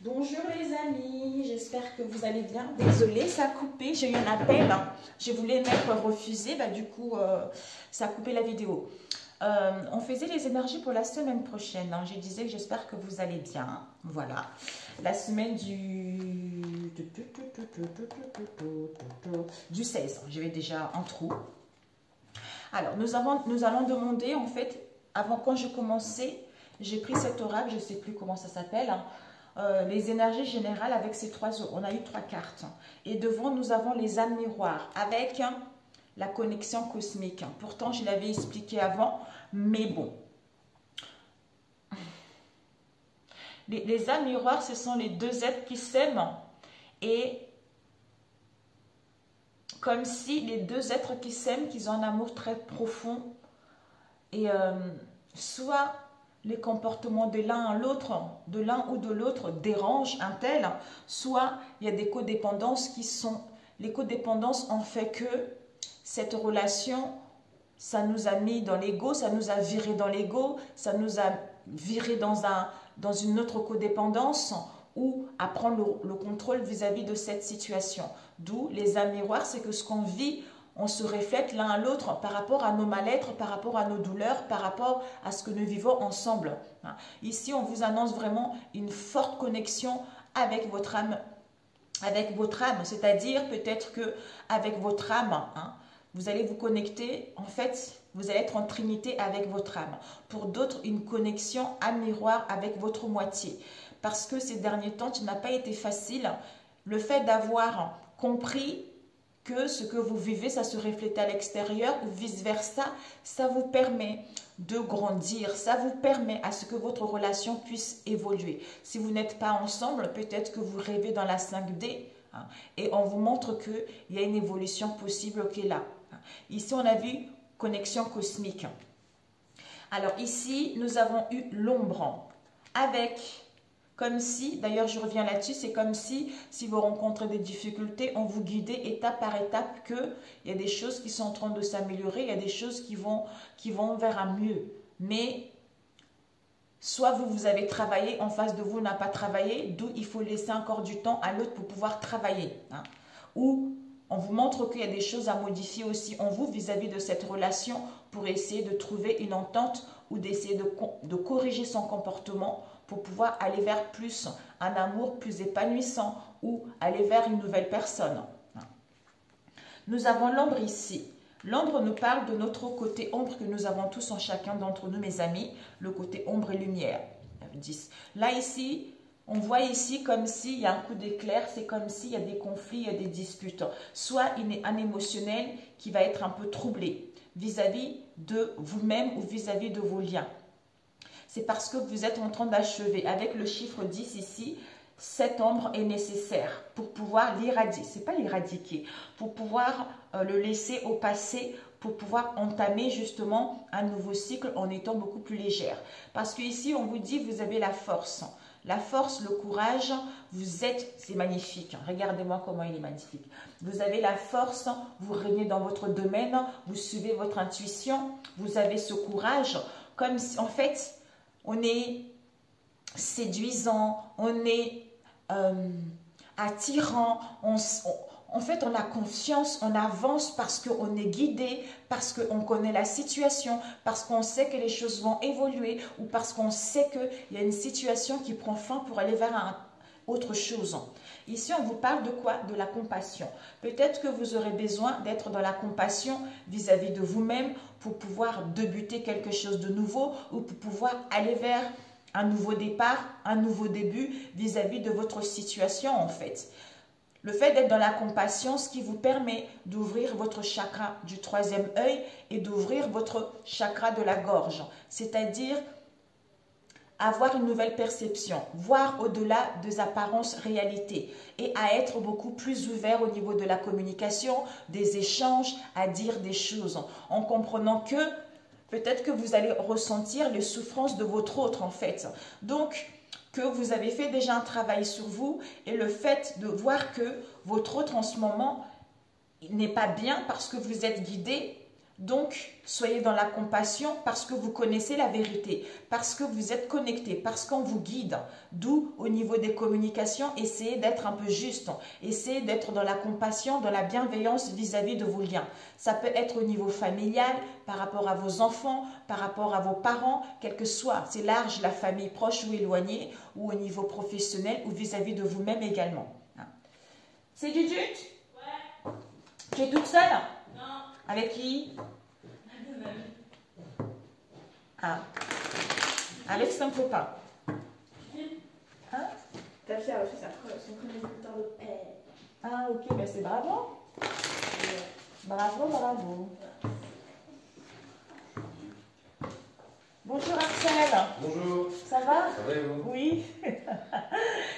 Bonjour les amis, j'espère que vous allez bien. Désolée, ça a coupé, j'ai eu un appel. Je voulais mettre refusé, du coup, ça a coupé la vidéo. On faisait les énergies pour la semaine prochaine. Je disais que j'espère que vous allez bien. Voilà, la semaine du 16. Je vais déjà en trou. Alors, nous allons demander, en fait, avant quand je commençais, j'ai pris cet oracle, je ne sais plus comment ça s'appelle, les énergies générales avec ces on a eu 3 cartes. Et devant, nous avons les âmes miroirs avec la connexion cosmique. Pourtant, je l'avais expliqué avant, mais bon. Les âmes miroirs, ce sont les deux êtres qui s'aiment et comme si les deux êtres qui s'aiment, qu'ils ont un amour très profond et soit les comportements de l'un à l'autre, de l'un ou de l'autre dérangent un tel, soit il y a des codépendances qui sont... Les codépendances ont fait que cette relation, ça nous a mis dans l'ego, ça nous a viré dans l'ego, ça nous a viré dans une autre codépendance ou à prendre le contrôle vis-à-vis de cette situation. D'où les âmes miroirs, c'est que ce qu'on vit, on se reflète l'un à l'autre par rapport à nos mal-être, par rapport à nos douleurs, par rapport à ce que nous vivons ensemble. Ici, on vous annonce vraiment une forte connexion avec votre âme, c'est-à-dire peut-être que avec votre âme, vous allez vous connecter, en fait, vous allez être en trinité avec votre âme. Pour d'autres, une connexion âme miroir avec votre moitié. Parce que ces derniers temps, ça n'a pas été facile. Le fait d'avoir compris que ce que vous vivez, ça se reflète à l'extérieur ou vice-versa, ça vous permet de grandir, ça vous permet à ce que votre relation puisse évoluer. Si vous n'êtes pas ensemble, peut-être que vous rêvez dans la 5D et on vous montre qu'il y a une évolution possible qui est là. Ici, on a vu connexion cosmique. Alors ici, nous avons eu l'ombre avec... Comme si, d'ailleurs je reviens là-dessus, c'est comme si vous rencontrez des difficultés, on vous guidait étape par étape qu'il y a des choses qui sont en train de s'améliorer, il y a des choses qui vont vers un mieux. Mais soit vous avez travaillé, en face de vous n'a pas travaillé, d'où il faut laisser encore du temps à l'autre pour pouvoir travailler. Ou on vous montre qu'il y a des choses à modifier aussi en vous vis-à-vis de cette relation pour essayer de trouver une entente ou d'essayer de corriger son comportement pour pouvoir aller vers plus un amour plus épanouissant ou aller vers une nouvelle personne. Nous avons l'ombre ici. L'ombre nous parle de notre côté ombre que nous avons tous en chacun d'entre nous, mes amis, le côté ombre et lumière. 10. Là, ici, on voit ici comme s'il y a un coup d'éclair, c'est comme s'il y a des conflits, il y a des disputes. Soit un émotionnel qui va être un peu troublé vis-à-vis de vous-même ou vis-à-vis de vos liens. C'est parce que vous êtes en train d'achever. Avec le chiffre 10 ici, cette ombre est nécessaire pour pouvoir l'éradiquer. Ce n'est pas l'éradiquer, pour pouvoir le laisser au passé, pour pouvoir entamer justement un nouveau cycle en étant beaucoup plus légère. Parce qu'ici, on vous dit, vous avez la force. La force, le courage, vous êtes, c'est magnifique. Regardez-moi comment il est magnifique. Vous avez la force, vous régnez dans votre domaine, vous suivez votre intuition, vous avez ce courage. Comme si, en fait, on est séduisant, on est attirant, en fait, on a confiance, on avance parce qu'on est guidé, parce qu'on connaît la situation, parce qu'on sait que les choses vont évoluer ou parce qu'on sait qu'il y a une situation qui prend fin pour aller vers autre chose. Ici, on vous parle de quoi? De la compassion. Peut-être que vous aurez besoin d'être dans la compassion vis-à-vis de vous-même pour pouvoir débuter quelque chose de nouveau ou pour pouvoir aller vers un nouveau départ, un nouveau début vis-à-vis de votre situation en fait. Le fait d'être dans la compassion, ce qui vous permet d'ouvrir votre chakra du 3e œil et d'ouvrir votre chakra de la gorge. C'est-à-dire avoir une nouvelle perception, voir au-delà des apparences réalités et à être beaucoup plus ouvert au niveau de la communication, des échanges, à dire des choses en comprenant que peut-être que vous allez ressentir les souffrances de votre autre en fait. Donc, que vous avez fait déjà un travail sur vous et le fait de voir que votre autre en ce moment n'est pas bien parce que vous êtes guidé, Donc, soyez dans la compassion parce que vous connaissez la vérité, parce que vous êtes connecté, parce qu'on vous guide. D'où, au niveau des communications, essayez d'être un peu juste. Essayez d'être dans la compassion, dans la bienveillance vis-à-vis de vos liens. Ça peut être au niveau familial, par rapport à vos enfants, par rapport à vos parents, quel que soit. C'est large, la famille proche ou éloignée, ou au niveau professionnel, ou vis-à-vis de vous-même également. C'est Judith? Ouais. Tu es toute seule? Non. Avec qui? Ah. Avec son copain. Hein? Ta fille a reçu son premier bulletin de paix. Ah, ok, ben c'est bravo. Bravo, bravo. Bonjour Axel. Bonjour. Ça va? Ça va et vous? Oui.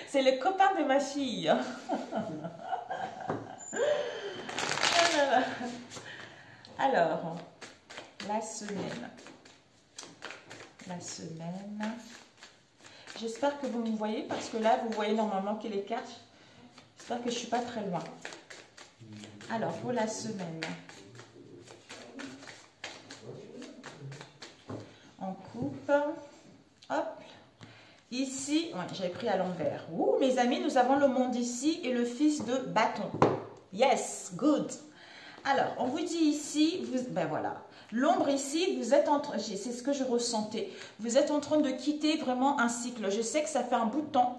C'est le copain de ma fille. Alors, la semaine. J'espère que vous me voyez parce que là, vous voyez normalement qu'il est 4. J'espère que je ne suis pas très loin. Alors, pour la semaine. On coupe. Hop. Ici, ouais, j'avais pris à l'envers. Ouh, mes amis, nous avons le monde ici et le fils de bâton. Yes, good. Alors, on vous dit ici, ben voilà, l'ombre ici, vous êtes en train, c'est ce que je ressentais, vous êtes en train de quitter vraiment un cycle. Je sais que ça fait un bout de temps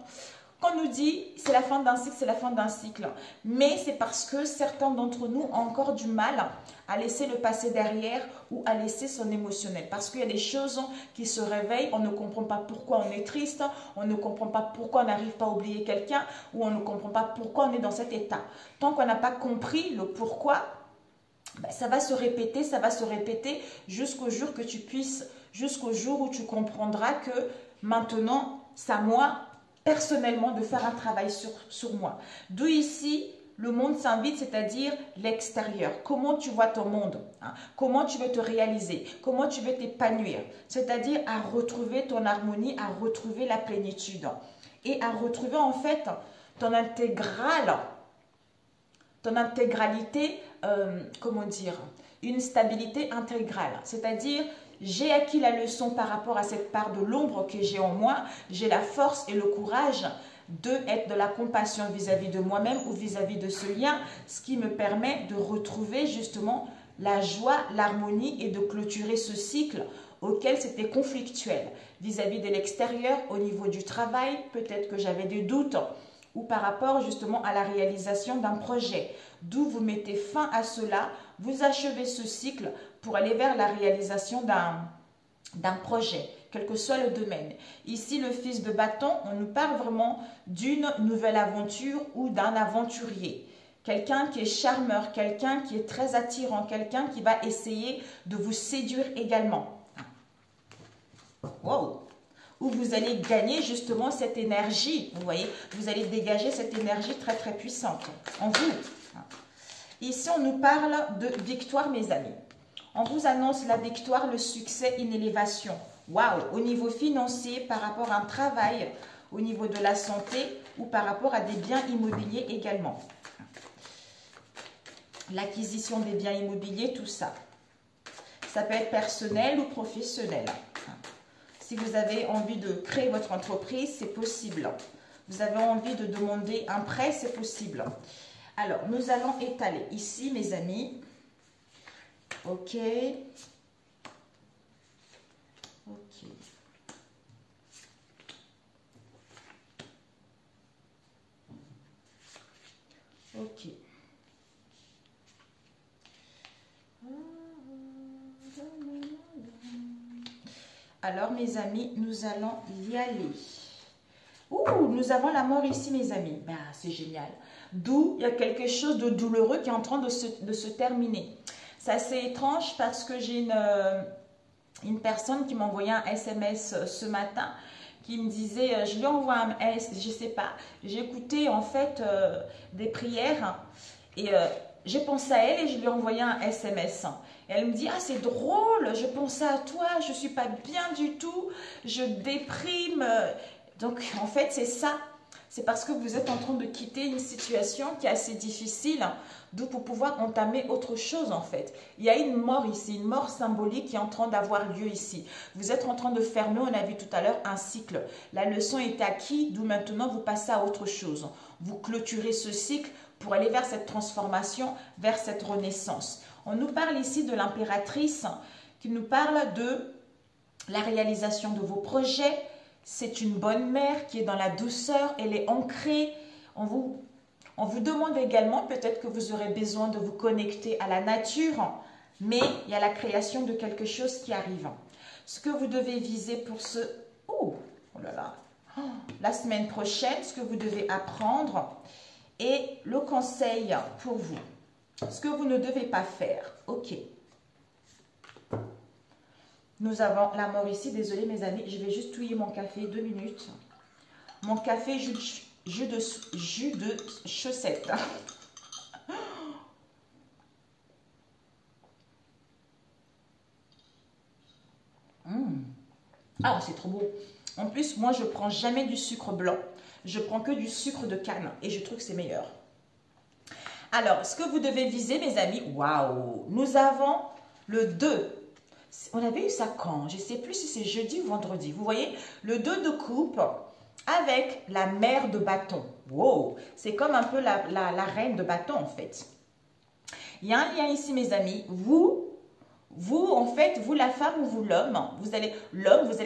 qu'on nous dit, c'est la fin d'un cycle, c'est la fin d'un cycle. Mais c'est parce que certains d'entre nous ont encore du mal à laisser le passé derrière ou à laisser son émotionnel. Parce qu'il y a des choses qui se réveillent, on ne comprend pas pourquoi on est triste, on ne comprend pas pourquoi on n'arrive pas à oublier quelqu'un ou on ne comprend pas pourquoi on est dans cet état. Tant qu'on n'a pas compris le pourquoi, ben, ça va se répéter jusqu'au jour que tu puisses, jusqu'au jour où tu comprendras que maintenant, c'est à moi, personnellement, de faire un travail sur moi. D'où ici, le monde s'invite, c'est-à-dire l'extérieur. Comment tu vois ton monde, hein? Comment tu veux te réaliser, comment tu veux t'épanouir, c'est-à-dire à retrouver ton harmonie, à retrouver la plénitude et à retrouver en fait ton intégralité, comment dire, une stabilité intégrale. C'est-à-dire, j'ai acquis la leçon par rapport à cette part de l'ombre que j'ai en moi, j'ai la force et le courage de être de la compassion vis-à-vis de moi-même ou vis-à-vis de ce lien, ce qui me permet de retrouver justement la joie, l'harmonie et de clôturer ce cycle auquel c'était conflictuel vis-à-vis de l'extérieur, au niveau du travail, peut-être que j'avais des doutes ou par rapport justement à la réalisation d'un projet. D'où vous mettez fin à cela, vous achevez ce cycle pour aller vers la réalisation d'un projet, quel que soit le domaine. Ici, le fils de bâton, on nous parle vraiment d'une nouvelle aventure ou d'un aventurier. Quelqu'un qui est charmeur, quelqu'un qui est très attirant, quelqu'un qui va essayer de vous séduire également. Wow! Où vous allez gagner justement cette énergie, vous voyez, vous allez dégager cette énergie très très puissante en vous. Ici, on nous parle de victoire, mes amis. On vous annonce la victoire, le succès, une élévation. Waouh! Au niveau financier, par rapport à un travail, au niveau de la santé ou par rapport à des biens immobiliers également. L'acquisition des biens immobiliers, tout ça. Ça peut être personnel ou professionnel. Si vous avez envie de créer votre entreprise, c'est possible. Vous avez envie de demander un prêt, c'est possible. Alors, nous allons étaler ici, mes amis. Ok. Ok. Ok. Alors, mes amis, nous allons y aller. Ouh, nous avons la mort ici, mes amis. Ben, c'est génial. D'où il y a quelque chose de douloureux qui est en train de se terminer. C'est assez étrange parce que j'ai une personne qui m'a envoyé un SMS ce matin qui me disait, je lui envoie un SMS, je sais pas, j'ai écouté en fait des prières et j'ai pensé à elle et je lui ai envoyé un SMS. Et elle me dit, ah c'est drôle, je pensais à toi, je suis pas bien du tout, je déprime. Donc en fait c'est ça. C'est parce que vous êtes en train de quitter une situation qui est assez difficile, d'où pour pouvoir entamer autre chose en fait. Il y a une mort ici, une mort symbolique qui est en train d'avoir lieu ici. Vous êtes en train de fermer, on a vu tout à l'heure, un cycle. La leçon est acquise, d'où maintenant vous passez à autre chose. Vous clôturez ce cycle pour aller vers cette transformation, vers cette renaissance. On nous parle ici de l'impératrice qui nous parle de la réalisation de vos projets. C'est une bonne mère qui est dans la douceur, elle est ancrée. On vous demande également, peut-être que vous aurez besoin de vous connecter à la nature, mais il y a la création de quelque chose qui arrive. Ce que vous devez viser pour ce... Oh là là, la semaine prochaine, ce que vous devez apprendre et le conseil pour vous. Ce que vous ne devez pas faire. Ok. Nous avons la mort ici. Désolée mes amis, je vais juste touiller mon café 2 minutes. Mon café jus de chaussette. Ah, c'est trop beau. En plus, moi, je ne prends jamais du sucre blanc. Je prends que du sucre de canne et je trouve que c'est meilleur. Alors, ce que vous devez viser, mes amis, waouh, nous avons le 2. On avait eu ça quand? Je ne sais plus si c'est jeudi ou vendredi. Vous voyez, le 2 de coupe avec la mère de bâton. Wow, c'est comme un peu la reine de bâton en fait. Il y a un lien ici, mes amis. Vous, en fait, vous la femme ou vous l'homme, vous allez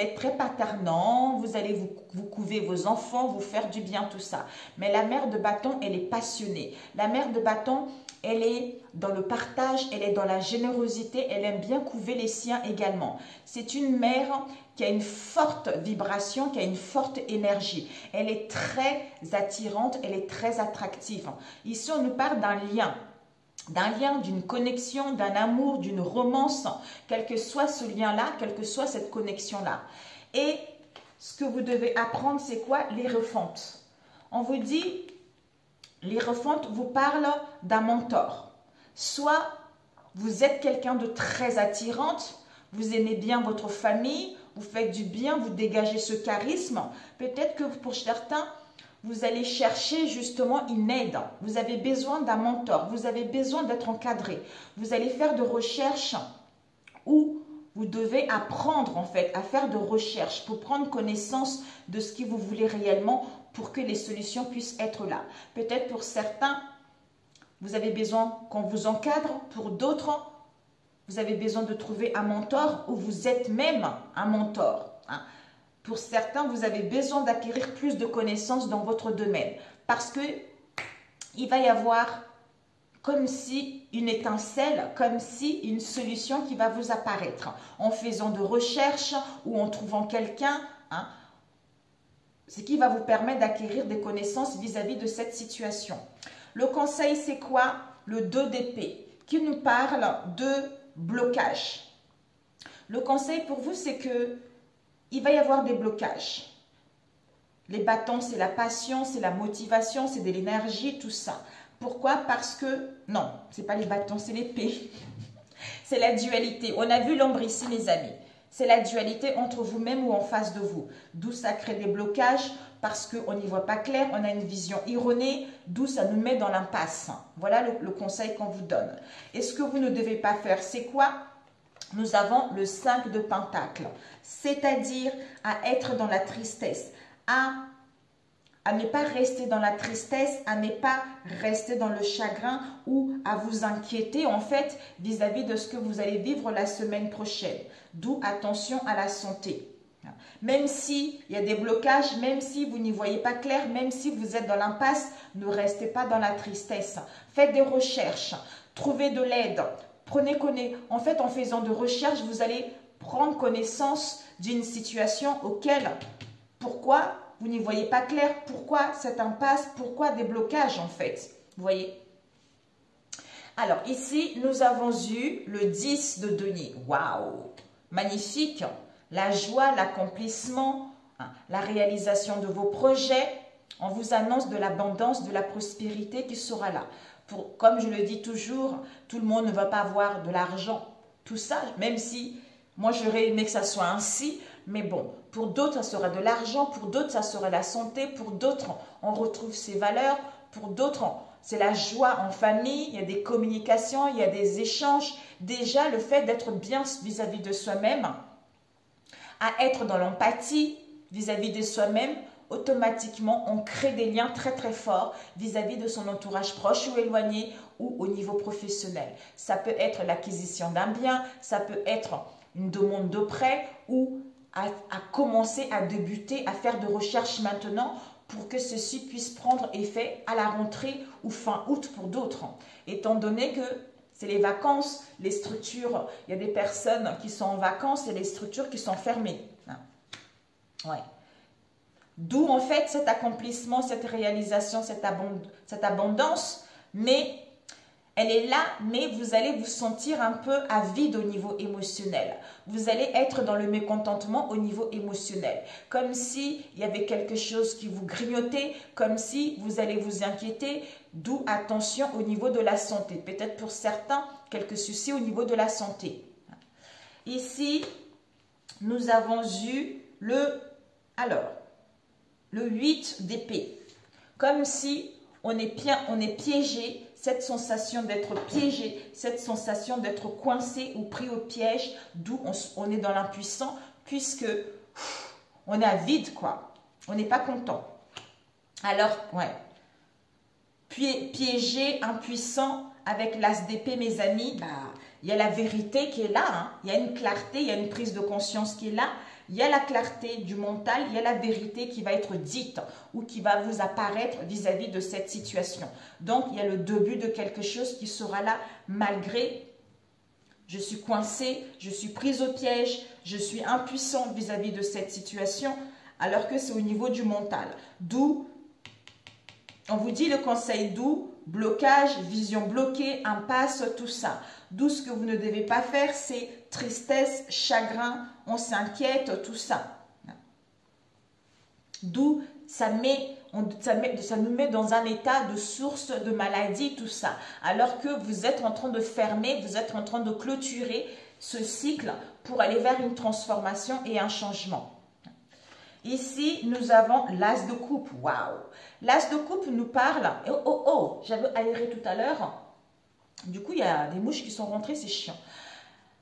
être très paternant, vous allez vous couver vos enfants, vous faire du bien, tout ça. Mais la mère de bâton, elle est passionnée. La mère de bâton, elle est dans le partage, elle est dans la générosité, elle aime bien couver les siens également. C'est une mère qui a une forte vibration, qui a une forte énergie. Elle est très attirante, elle est très attractive. Ici, on nous parle d'un lien, d'une connexion, d'un amour, d'une romance, quel que soit ce lien-là, quelle que soit cette connexion-là. Et ce que vous devez apprendre, c'est quoi? Les refontes. On vous dit, les refontes vous parlent d'un mentor. Soit vous êtes quelqu'un de très attirante, vous aimez bien votre famille, vous faites du bien, vous dégagez ce charisme. Peut-être que pour certains, vous allez chercher justement une aide. Vous avez besoin d'un mentor. Vous avez besoin d'être encadré. Vous allez faire de recherches où vous devez apprendre en fait à faire de recherches pour prendre connaissance de ce que vous voulez réellement pour que les solutions puissent être là. Peut-être pour certains, vous avez besoin qu'on vous encadre. Pour d'autres, vous avez besoin de trouver un mentor ou vous êtes même un mentor. Pour certains, vous avez besoin d'acquérir plus de connaissances dans votre domaine parce que il va y avoir comme si une étincelle, comme si une solution qui va vous apparaître en faisant de recherches ou en trouvant quelqu'un, ce qui va vous permettre d'acquérir des connaissances vis-à-vis de cette situation. Le conseil, c'est quoi? Le 2 d'épée qui nous parle de blocage. Le conseil pour vous, c'est que il va y avoir des blocages. Les bâtons, c'est la passion, c'est la motivation, c'est de l'énergie, tout ça. Pourquoi? Parce que, non, ce n'est pas les bâtons, c'est l'épée. C'est la dualité. On a vu l'ombre ici, les amis. C'est la dualité entre vous-même ou en face de vous. D'où ça crée des blocages, parce qu'on n'y voit pas clair, on a une vision erronée, d'où ça nous met dans l'impasse. Voilà le conseil qu'on vous donne. Et ce que vous ne devez pas faire, c'est quoi? Nous avons le 5 de Pentacles, c'est-à-dire à être dans la tristesse, à ne pas rester dans la tristesse, à ne pas rester dans le chagrin ou à vous inquiéter en fait vis-à-vis de ce que vous allez vivre la semaine prochaine. D'où attention à la santé. Même s'il y a des blocages, même si vous n'y voyez pas clair, même si vous êtes dans l'impasse, ne restez pas dans la tristesse. Faites des recherches, trouvez de l'aide. En fait, en faisant de recherches, vous allez prendre connaissance d'une situation auquel, pourquoi vous n'y voyez pas clair, pourquoi cette impasse, pourquoi des blocages en fait. Vous voyez? Alors ici, nous avons eu le 10 de denier. Waouh! Magnifique! La joie, l'accomplissement, la réalisation de vos projets. On vous annonce de l'abondance, de la prospérité qui sera là. Comme je le dis toujours, tout le monde ne va pas avoir de l'argent. Tout ça, même si moi j'aurais aimé que ça soit ainsi, mais bon, Pour d'autres, ça sera de l'argent. Pour d'autres, ça sera la santé. Pour d'autres, on retrouve ses valeurs. Pour d'autres, c'est la joie en famille. Il y a des communications, il y a des échanges. Déjà, le fait d'être bien vis-à-vis de soi-même, à être dans l'empathie vis-à-vis de soi-même, automatiquement, on crée des liens très très forts vis-à-vis de son entourage proche ou éloigné ou au niveau professionnel. Ça peut être l'acquisition d'un bien, ça peut être une demande de prêt ou à commencer à débuter, à faire de recherches maintenant pour que ceci puisse prendre effet à la rentrée ou fin août pour d'autres. Étant donné que c'est les vacances, les structures, il y a des personnes qui sont en vacances et les structures qui sont fermées. Ouais. D'où en fait cet accomplissement, cette réalisation, cette abondance, mais elle est là, mais vous allez vous sentir un peu à vide au niveau émotionnel. Vous allez être dans le mécontentement au niveau émotionnel. Comme s'il y avait quelque chose qui vous grignotait, comme si vous allez vous inquiéter, d'où attention au niveau de la santé. Peut-être pour certains, quelques soucis au niveau de la santé. Ici, nous avons eu le 8 d'épée. Comme si on est piégé, cette sensation d'être piégé, cette sensation d'être coincé ou pris au piège, d'où on est dans l'impuissant, puisque on est à vide, quoi. On n'est pas content. Alors, ouais. Piégé, impuissant, avec l'as d'épée, mes amis, il y a la vérité qui est là, hein. Il y a une clarté, il y a une prise de conscience qui est là. Il y a la clarté du mental, il y a la vérité qui va être dite ou qui va vous apparaître vis-à-vis de cette situation. Donc, il y a le début de quelque chose qui sera là malgré je suis coincée, je suis prise au piège, je suis impuissante vis-à-vis de cette situation alors que c'est au niveau du mental. D'où, on vous dit le conseil d'où, blocage, vision bloquée, impasse, tout ça. D'où ce que vous ne devez pas faire, c'est tristesse, chagrin, on s'inquiète, tout ça. D'où ça nous met dans un état de source de maladie, tout ça. Alors que vous êtes en train de fermer, vous êtes en train de clôturer ce cycle pour aller vers une transformation et un changement. Ici, nous avons l'as de coupe. Waouh! L'as de coupe nous parle. J'avais aéré tout à l'heure. Du coup, il y a des mouches qui sont rentrées, c'est chiant.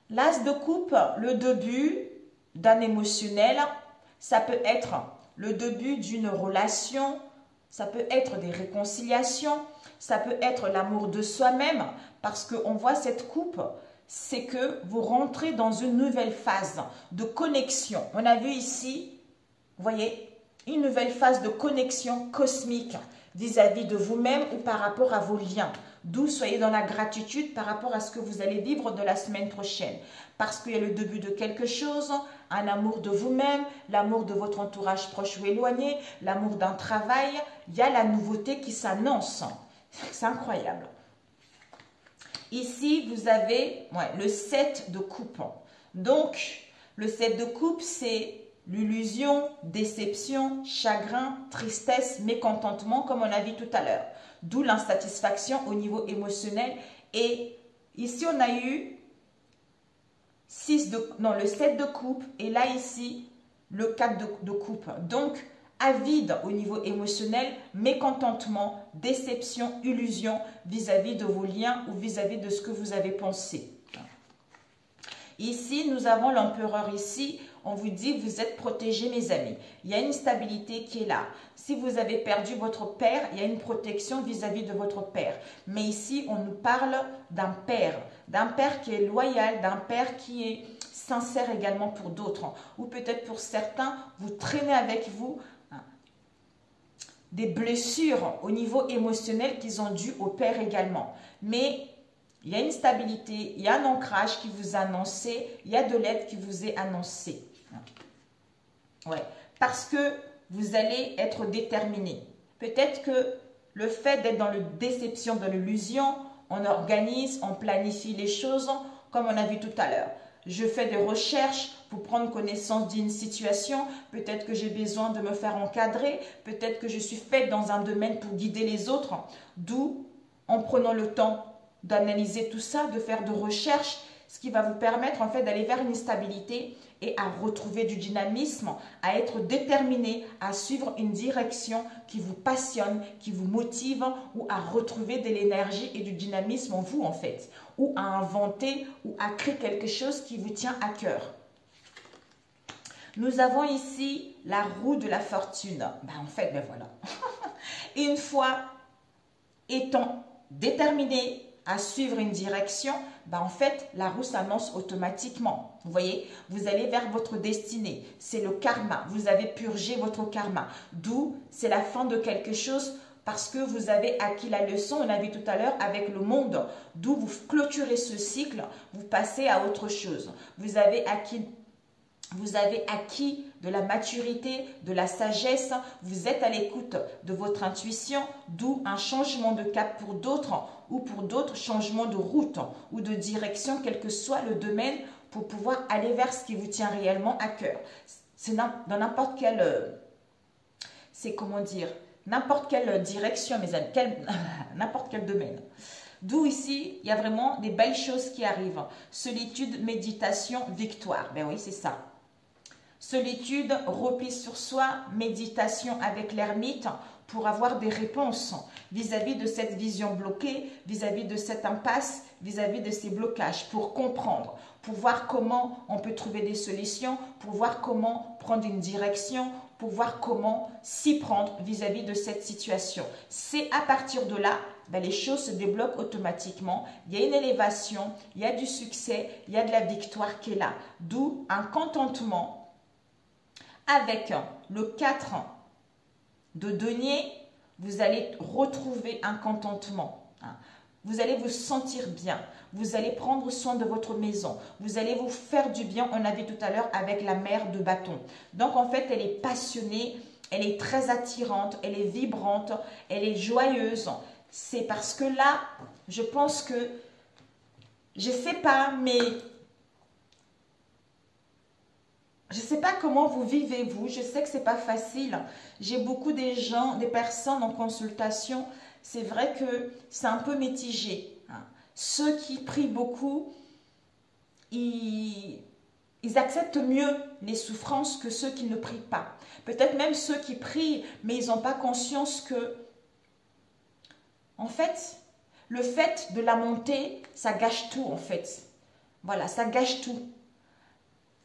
L'as de coupe, le début d'un émotionnel, ça peut être le début d'une relation, ça peut être des réconciliations, ça peut être l'amour de soi-même, parce qu'on voit cette coupe, c'est que vous rentrez dans une nouvelle phase de connexion. On a vu ici, vous voyez, une nouvelle phase de connexion cosmique vis-à-vis de vous-même ou par rapport à vos liens. D'où soyez dans la gratitude par rapport à ce que vous allez vivre de la semaine prochaine. Parce qu'il y a le début de quelque chose, un amour de vous-même, l'amour de votre entourage proche ou éloigné, l'amour d'un travail. Il y a la nouveauté qui s'annonce. C'est incroyable. Ici, vous avez le 7 de coupe. Donc, le 7 de coupe, c'est l'illusion, déception, chagrin, tristesse, mécontentement, comme on a vu tout à l'heure. D'où l'insatisfaction au niveau émotionnel. Et ici, on a eu le 7 de coupe. Et là, ici, le 4 de coupe. Donc, avide au niveau émotionnel, mécontentement, déception, illusion vis-à-vis de vos liens ou vis-à-vis de ce que vous avez pensé. Ici, nous avons l'empereur ici. On vous dit, vous êtes protégés, mes amis. Il y a une stabilité qui est là. Si vous avez perdu votre père, il y a une protection vis-à-vis de votre père. Mais ici, on nous parle d'un père qui est loyal, d'un père qui est sincère également pour d'autres. Ou peut-être pour certains, vous traînez avec vous des blessures au niveau émotionnel qu'ils ont dû au père également. Mais il y a une stabilité, il y a un ancrage qui vous a annoncé, il y a de l'aide qui vous est annoncée. Ouais, parce que vous allez être déterminé. Peut-être que le fait d'être dans la déception, dans l'illusion, on organise, on planifie les choses, comme on a vu tout à l'heure. Je fais des recherches pour prendre connaissance d'une situation. Peut-être que j'ai besoin de me faire encadrer. Peut-être que je suis faite dans un domaine pour guider les autres. D'où, en prenant le temps d'analyser tout ça, de faire de recherches, ce qui va vous permettre en fait d'aller vers une stabilité et à retrouver du dynamisme, à être déterminé, à suivre une direction qui vous passionne, qui vous motive, ou à retrouver de l'énergie et du dynamisme en vous en fait, ou à inventer ou à créer quelque chose qui vous tient à cœur. Nous avons ici la roue de la fortune. En fait, voilà. Une fois étant déterminé à suivre une direction, en fait, la roue s'annonce automatiquement. Vous voyez, vous allez vers votre destinée. C'est le karma. Vous avez purgé votre karma. D'où, c'est la fin de quelque chose parce que vous avez acquis la leçon, on a vu tout à l'heure, avec le monde. D'où vous clôturez ce cycle, vous passez à autre chose. Vous avez acquis de la maturité, de la sagesse, vous êtes à l'écoute de votre intuition, d'où un changement de cap pour d'autres ou pour d'autres changement de route ou de direction, quel que soit le domaine, pour pouvoir aller vers ce qui vous tient réellement à cœur. C'est dans n'importe quelle, c'est comment dire, n'importe quelle direction, mes amis, n'importe quel domaine. D'où ici, il y a vraiment des belles choses qui arrivent. Solitude, méditation, victoire. Ben oui, c'est ça. Solitude, repli sur soi, méditation avec l'ermite pour avoir des réponses vis-à-vis de cette vision bloquée, vis-à-vis de cette impasse, vis-à-vis de ces blocages, pour comprendre, pour voir comment on peut trouver des solutions, pour voir comment prendre une direction, pour voir comment s'y prendre vis-à-vis de cette situation. C'est à partir de là, les choses se débloquent automatiquement. Il y a une élévation, il y a du succès, il y a de la victoire qui est là. D'où un contentement. Avec le 4 de denier, vous allez retrouver un contentement. Vous allez vous sentir bien. Vous allez prendre soin de votre maison. Vous allez vous faire du bien. On a vu tout à l'heure avec la mère de bâton. Donc en fait, elle est passionnée, elle est très attirante, elle est vibrante, elle est joyeuse. C'est parce que là, je pense que, je ne sais pas, mais... Je ne sais pas comment vous vivez, vous. Je sais que ce n'est pas facile. J'ai beaucoup des personnes en consultation. C'est vrai que c'est un peu mitigé. Ceux qui prient beaucoup, ils acceptent mieux les souffrances que ceux qui ne prient pas. Peut-être même ceux qui prient, mais ils n'ont pas conscience que, en fait, le fait de la montée, ça gâche tout, en fait. Voilà, ça gâche tout.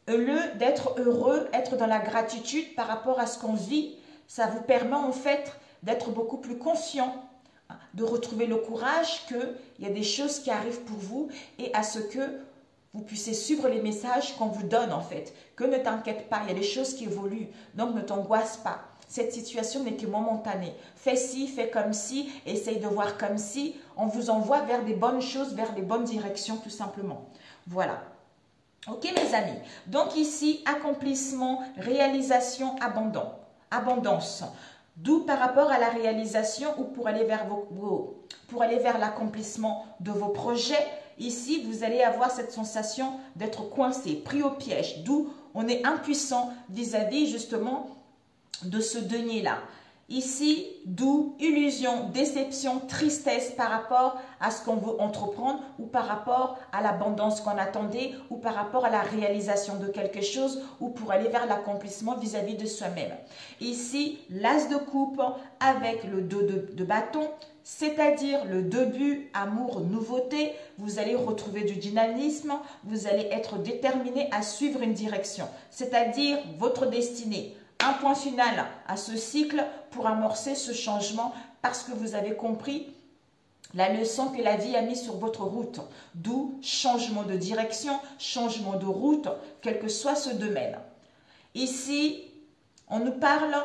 Au lieu d'être heureux, être dans la gratitude par rapport à ce qu'on vit, ça vous permet en fait d'être beaucoup plus confiant, de retrouver le courage qu'il y a des choses qui arrivent pour vous et à ce que vous puissiez suivre les messages qu'on vous donne en fait. Que ne t'inquiète pas, il y a des choses qui évoluent, donc ne t'angoisse pas. Cette situation n'est que momentanée. Fais ci, fais comme ci, essaye de voir comme si. On vous envoie vers des bonnes choses, vers les bonnes directions tout simplement. Voilà. Ok mes amis, donc ici, accomplissement, réalisation, abondance. D'où par rapport à la réalisation ou pour aller vers l'accomplissement de vos projets, ici vous allez avoir cette sensation d'être coincé, pris au piège. D'où on est impuissant vis-à-vis justement de ce denier-là. Ici, d'où illusion, déception, tristesse par rapport à ce qu'on veut entreprendre ou par rapport à l'abondance qu'on attendait ou par rapport à la réalisation de quelque chose ou pour aller vers l'accomplissement vis-à-vis de soi-même. Ici, l'as de coupe avec le 2 de bâton, c'est-à-dire le début, amour, nouveauté. Vous allez retrouver du dynamisme, vous allez être déterminé à suivre une direction, c'est-à-dire votre destinée. Un point final à ce cycle pour amorcer ce changement parce que vous avez compris la leçon que la vie a mise sur votre route. D'où changement de direction, changement de route, quel que soit ce domaine. Ici, on nous parle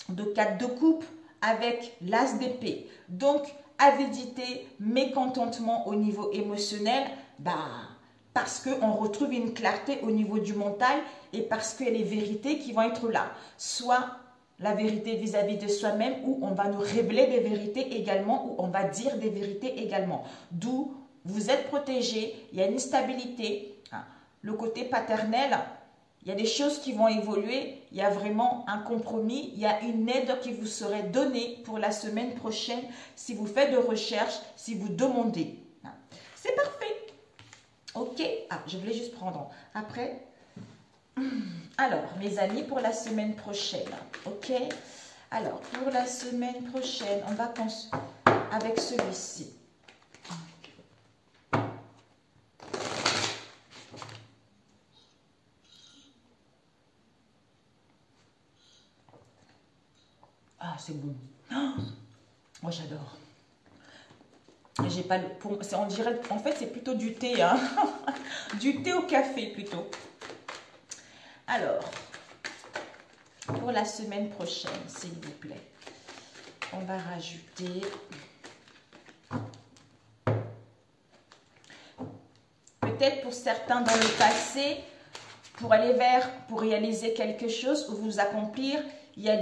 de 4 de coupe avec l'as d'épée. Donc, avidité, mécontentement au niveau émotionnel, parce qu'on retrouve une clarté au niveau du mental et parce qu'il y a les vérités qui vont être là. Soit la vérité vis-à-vis de soi-même où on va nous révéler des vérités également, où on va dire des vérités également. D'où vous êtes protégé, il y a une stabilité. Le côté paternel, il y a des choses qui vont évoluer, il y a vraiment un compromis, il y a une aide qui vous serait donnée pour la semaine prochaine si vous faites de recherches, si vous demandez. C'est parfait. Ok. Ah, je voulais juste prendre. Après. Alors, mes amis, pour la semaine prochaine. Ok. Alors, pour la semaine prochaine, on va avec celui-ci. Ah, c'est bon. Moi, j'adore. J'ai pas le. On dirait. En fait, c'est plutôt du thé, hein. Du thé au café plutôt. Alors, pour la semaine prochaine, s'il vous plaît, on va rajouter. Peut-être pour certains dans le passé, pour réaliser quelque chose ou vous accomplir, il y a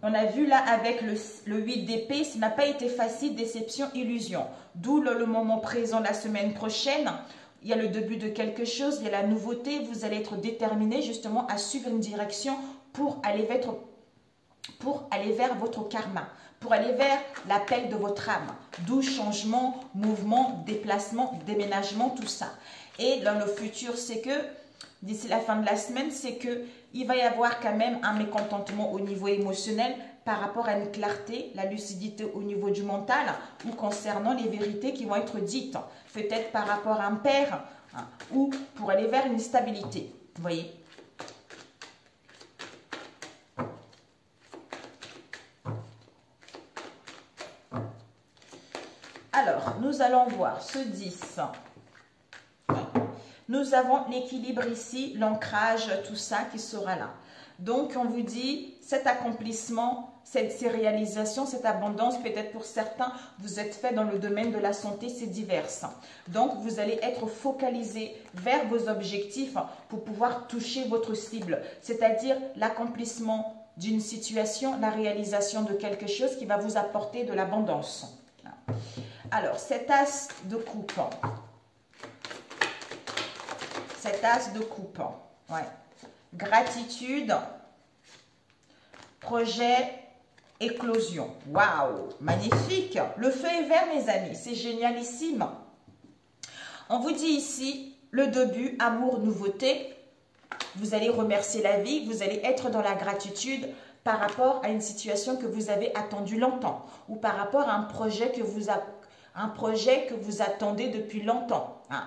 on a vu là avec le 8 d'épée, ça n'a pas été facile, déception, illusion. D'où le moment présent la semaine prochaine, il y a le début de quelque chose, il y a la nouveauté, vous allez être déterminé justement à suivre une direction pour aller vers votre karma, pour aller vers l'appel de votre âme. D'où changement, mouvement, déplacement, déménagement, tout ça. Et dans le futur, c'est que d'ici la fin de la semaine, c'est que il va y avoir quand même un mécontentement au niveau émotionnel par rapport à une clarté, la lucidité au niveau du mental ou concernant les vérités qui vont être dites. Peut-être par rapport à un père ou pour aller vers une stabilité. Vous voyez? Alors, nous allons voir ce 10. Nous avons l'équilibre ici, l'ancrage, tout ça qui sera là. Donc, on vous dit, cet accomplissement, ces réalisations, cette abondance, peut-être pour certains, vous êtes fait dans le domaine de la santé, c'est divers. Donc, vous allez être focalisé vers vos objectifs pour pouvoir toucher votre cible, c'est-à-dire l'accomplissement d'une situation, la réalisation de quelque chose qui va vous apporter de l'abondance. Alors, cet as de coupe. Cet as de coupe, ouais. Gratitude, projet, éclosion. Waouh, magnifique. Le feu est vert, mes amis, c'est génialissime. On vous dit ici, le début, amour, nouveauté. Vous allez remercier la vie, vous allez être dans la gratitude par rapport à une situation que vous avez attendue longtemps ou par rapport à un projet que vous attendez depuis longtemps. Hein.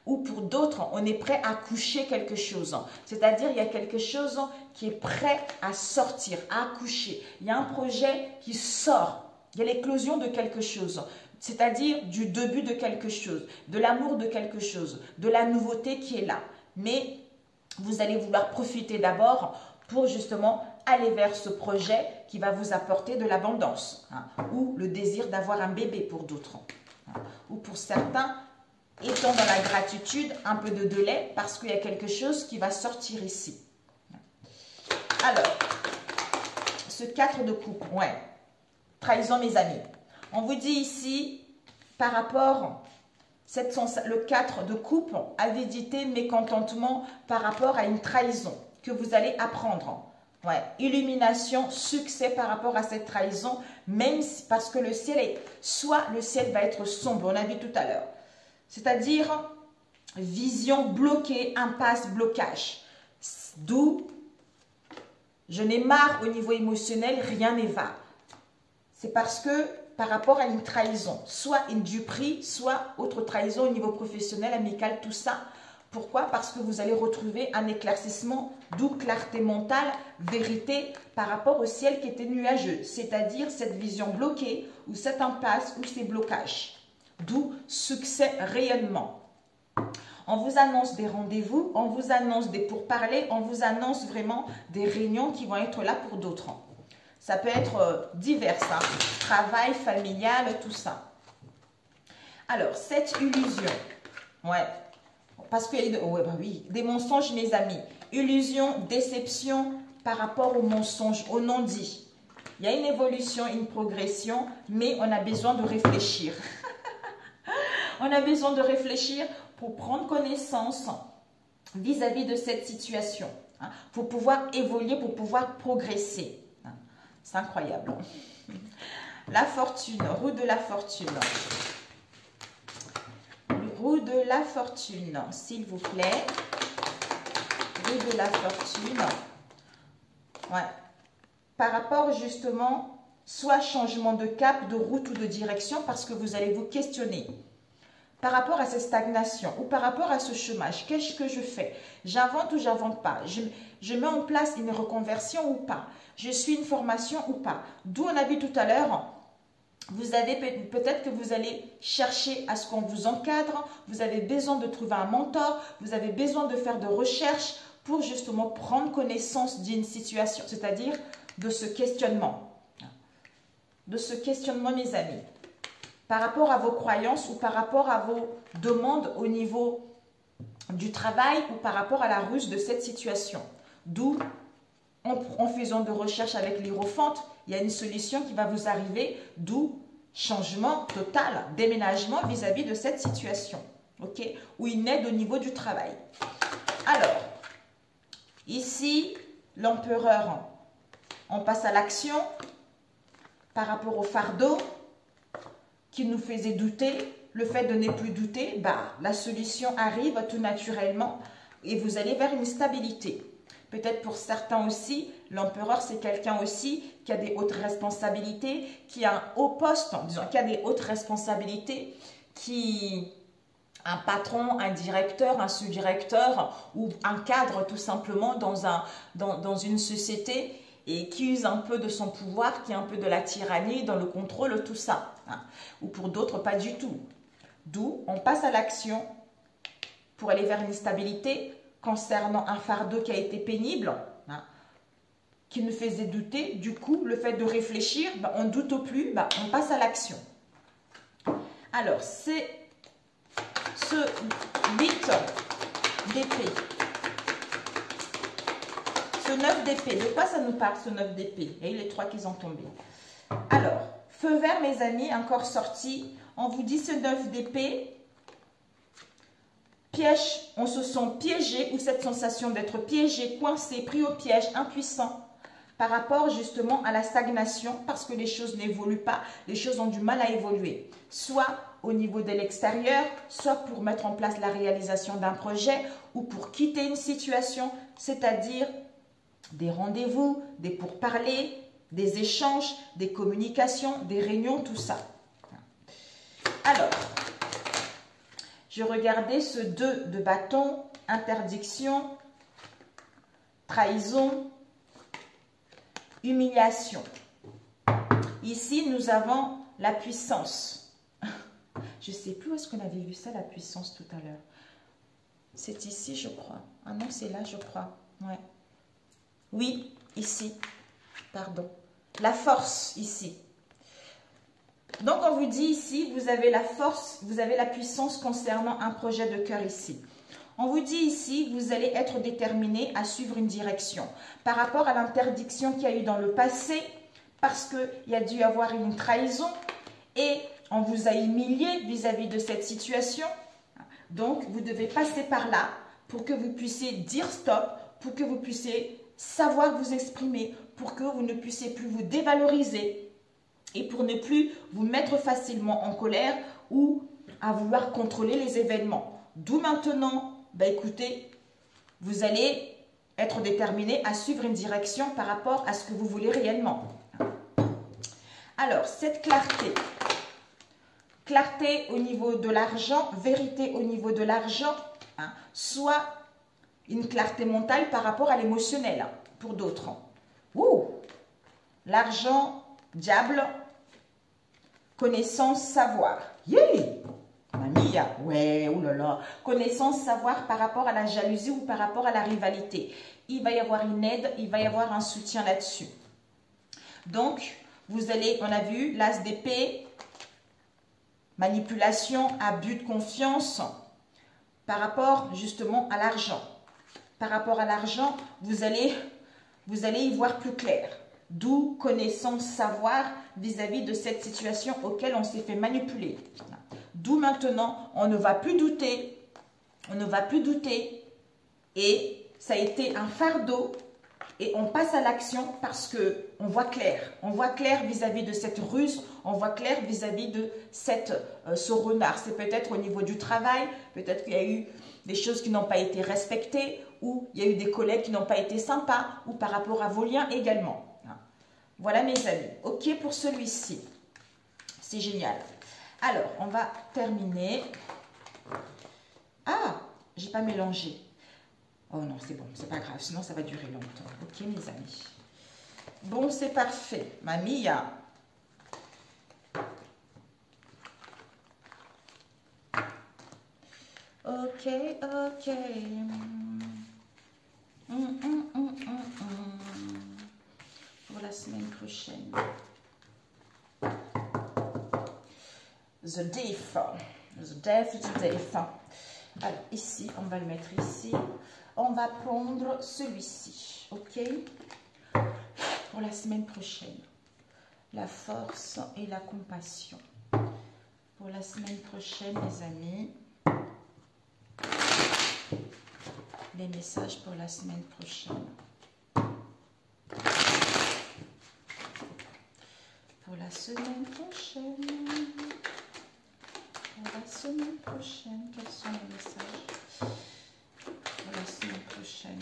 Ou pour d'autres, on est prêt à coucher quelque chose. C'est-à-dire, il y a quelque chose qui est prêt à sortir, à accoucher. Il y a un projet qui sort. Il y a l'éclosion de quelque chose. C'est-à-dire du début de quelque chose, de l'amour de quelque chose, de la nouveauté qui est là. Mais vous allez vouloir profiter d'abord pour justement aller vers ce projet qui va vous apporter de l'abondance. Hein, ou le désir d'avoir un bébé pour d'autres. Hein, ou pour certains, étant dans la gratitude, un peu de délai parce qu'il y a quelque chose qui va sortir ici. Alors, ce 4 de coupe, ouais, trahison mes amis. On vous dit ici, par rapport, le 4 de coupe, avidité, mécontentement par rapport à une trahison que vous allez apprendre. Ouais, illumination, succès par rapport à cette trahison, même si, parce que le ciel soit le ciel va être sombre, on a vu tout à l'heure. C'est-à-dire vision bloquée, impasse, blocage. D'où je n'ai marre au niveau émotionnel, rien ne va. C'est parce que par rapport à une trahison, soit une duperie, soit autre trahison au niveau professionnel, amical, tout ça. Pourquoi? Parce que vous allez retrouver un éclaircissement, d'où clarté mentale, vérité par rapport au ciel qui était nuageux. C'est-à-dire cette vision bloquée ou cette impasse ou ces blocages. D'où succès rayonnement. On vous annonce des rendez-vous, on vous annonce des pourparlers, on vous annonce vraiment des réunions qui vont être là pour d'autres. Ça peut être divers, hein. Travail, familial, tout ça. Alors, cette illusion, ouais, parce qu'il y a ouais, bah oui, des mensonges, mes amis. Illusion, déception par rapport aux mensonges, aux non-dits. Il y a une évolution, une progression, mais on a besoin de réfléchir. On a besoin de réfléchir pour prendre connaissance vis-à-vis de cette situation. Hein, pour pouvoir évoluer, pour pouvoir progresser. Hein, c'est incroyable. La fortune, roue de la fortune. Roue roue de la fortune, s'il vous plaît. Roue de la fortune. Ouais. Par rapport justement, soit changement de cap, de route ou de direction, parce que vous allez vous questionner. Par rapport à cette stagnation ou par rapport à ce chômage, qu'est-ce que je fais? J'invente ou j'invente pas? Je mets en place une reconversion ou pas? Je suis une formation ou pas? D'où on a vu tout à l'heure, vous avez peut-être que vous allez chercher à ce qu'on vous encadre, vous avez besoin de trouver un mentor, vous avez besoin de faire de recherches pour justement prendre connaissance d'une situation, c'est-à-dire de ce questionnement. De ce questionnement, mes amis. Par rapport à vos croyances ou par rapport à vos demandes au niveau du travail ou par rapport à la ruse de cette situation. D'où, en faisant de recherches avec l'Hiérophante, il y a une solution qui va vous arriver, d'où changement total, déménagement vis-à-vis de cette situation. Ok? Ou une aide au niveau du travail. Alors, ici, l'empereur, on passe à l'action par rapport au fardeau qui nous faisait douter. Le fait de ne plus douter, la solution arrive tout naturellement et vous allez vers une stabilité. Peut-être pour certains aussi, l'empereur c'est quelqu'un aussi qui a des hautes responsabilités, qui a un haut poste, disons, qui a des hautes responsabilités, qui un patron, un directeur, un sous-directeur ou un cadre tout simplement dans une société et qui use un peu de son pouvoir, qui a un peu de la tyrannie dans le contrôle, tout ça. Hein. Ou pour d'autres, pas du tout. D'où on passe à l'action pour aller vers une stabilité concernant un fardeau qui a été pénible, hein, qui nous faisait douter. Du coup, le fait de réfléchir, on ne doute plus, on passe à l'action. Alors, c'est ce 8 d'épée. Ce 9 d'épée, de quoi ça nous parle ce 9 d'épée? Et les 3 qui sont tombés. Alors, feu vert, mes amis, encore sorti. On vous dit ce 9 d'épée. Piège, on se sent piégé ou cette sensation d'être piégé, coincé, pris au piège, impuissant par rapport justement à la stagnation parce que les choses n'évoluent pas, les choses ont du mal à évoluer. Soit au niveau de l'extérieur, soit pour mettre en place la réalisation d'un projet ou pour quitter une situation, c'est-à-dire des rendez-vous, des pourparlers, des échanges, des communications, des réunions, tout ça. Alors, je regardais ce 2 de bâton, interdiction, trahison, humiliation. Ici, nous avons la puissance. Je ne sais plus où est-ce qu'on avait vu ça, la puissance, tout à l'heure. C'est ici, je crois. Ah non, c'est là, je crois. Ouais. Oui, ici. Pardon. La force, ici. Donc, on vous dit ici, vous avez la force, vous avez la puissance concernant un projet de cœur ici. On vous dit ici, vous allez être déterminé à suivre une direction. Par rapport à l'interdiction qu'il y a eu dans le passé, parce qu'il y a dû y avoir une trahison et on vous a humilié vis-à-vis de cette situation. Donc, vous devez passer par là pour que vous puissiez dire stop, pour que vous puissiez savoir vous exprimer, pour que vous ne puissiez plus vous dévaloriser et pour ne plus vous mettre facilement en colère ou à vouloir contrôler les événements. D'où maintenant, écoutez, vous allez être déterminé à suivre une direction par rapport à ce que vous voulez réellement. Alors, cette clarté. Clarté au niveau de l'argent, vérité au niveau de l'argent, hein, soit une clarté mentale par rapport à l'émotionnel, hein, pour d'autres. L'argent, diable, connaissance, savoir. Yeah! Mamie, ouais, oulala. Connaissance, savoir par rapport à la jalousie ou par rapport à la rivalité. Il va y avoir une aide, il va y avoir un soutien là-dessus. Donc, vous allez, on a vu, l'as d'épée, manipulation, abus de confiance, par rapport justement à l'argent. Par rapport à l'argent, vous allez y voir plus clair. D'où connaissance, savoir vis-à-vis de cette situation auquel on s'est fait manipuler. D'où maintenant, on ne va plus douter. On ne va plus douter. Et ça a été un fardeau Et on passe à l'action parce que on voit clair. On voit clair vis-à-vis de cette ruse. On voit clair vis-à-vis de ce renard. C'est peut-être au niveau du travail. Peut-être qu'il y a eu des choses qui n'ont pas été respectées. Ou il y a eu des collègues qui n'ont pas été sympas. Ou par rapport à vos liens également. Voilà mes amis. Ok pour celui-ci. C'est génial. Alors, on va terminer. Ah, j'ai pas mélangé. Oh non, c'est bon, c'est pas grave, sinon ça va durer longtemps. Ok, mes amis. Bon, c'est parfait. Mamie, ok, ok. Pour la semaine prochaine. The Diff. The Diff, the Diff. Alors, ici, on va le mettre ici. On va prendre celui-ci, ok? Pour la semaine prochaine. La force et la compassion. Pour la semaine prochaine, les amis. Les messages pour la semaine prochaine. Pour la semaine prochaine. Pour la semaine prochaine, quels sont les messages? Pour la semaine prochaine.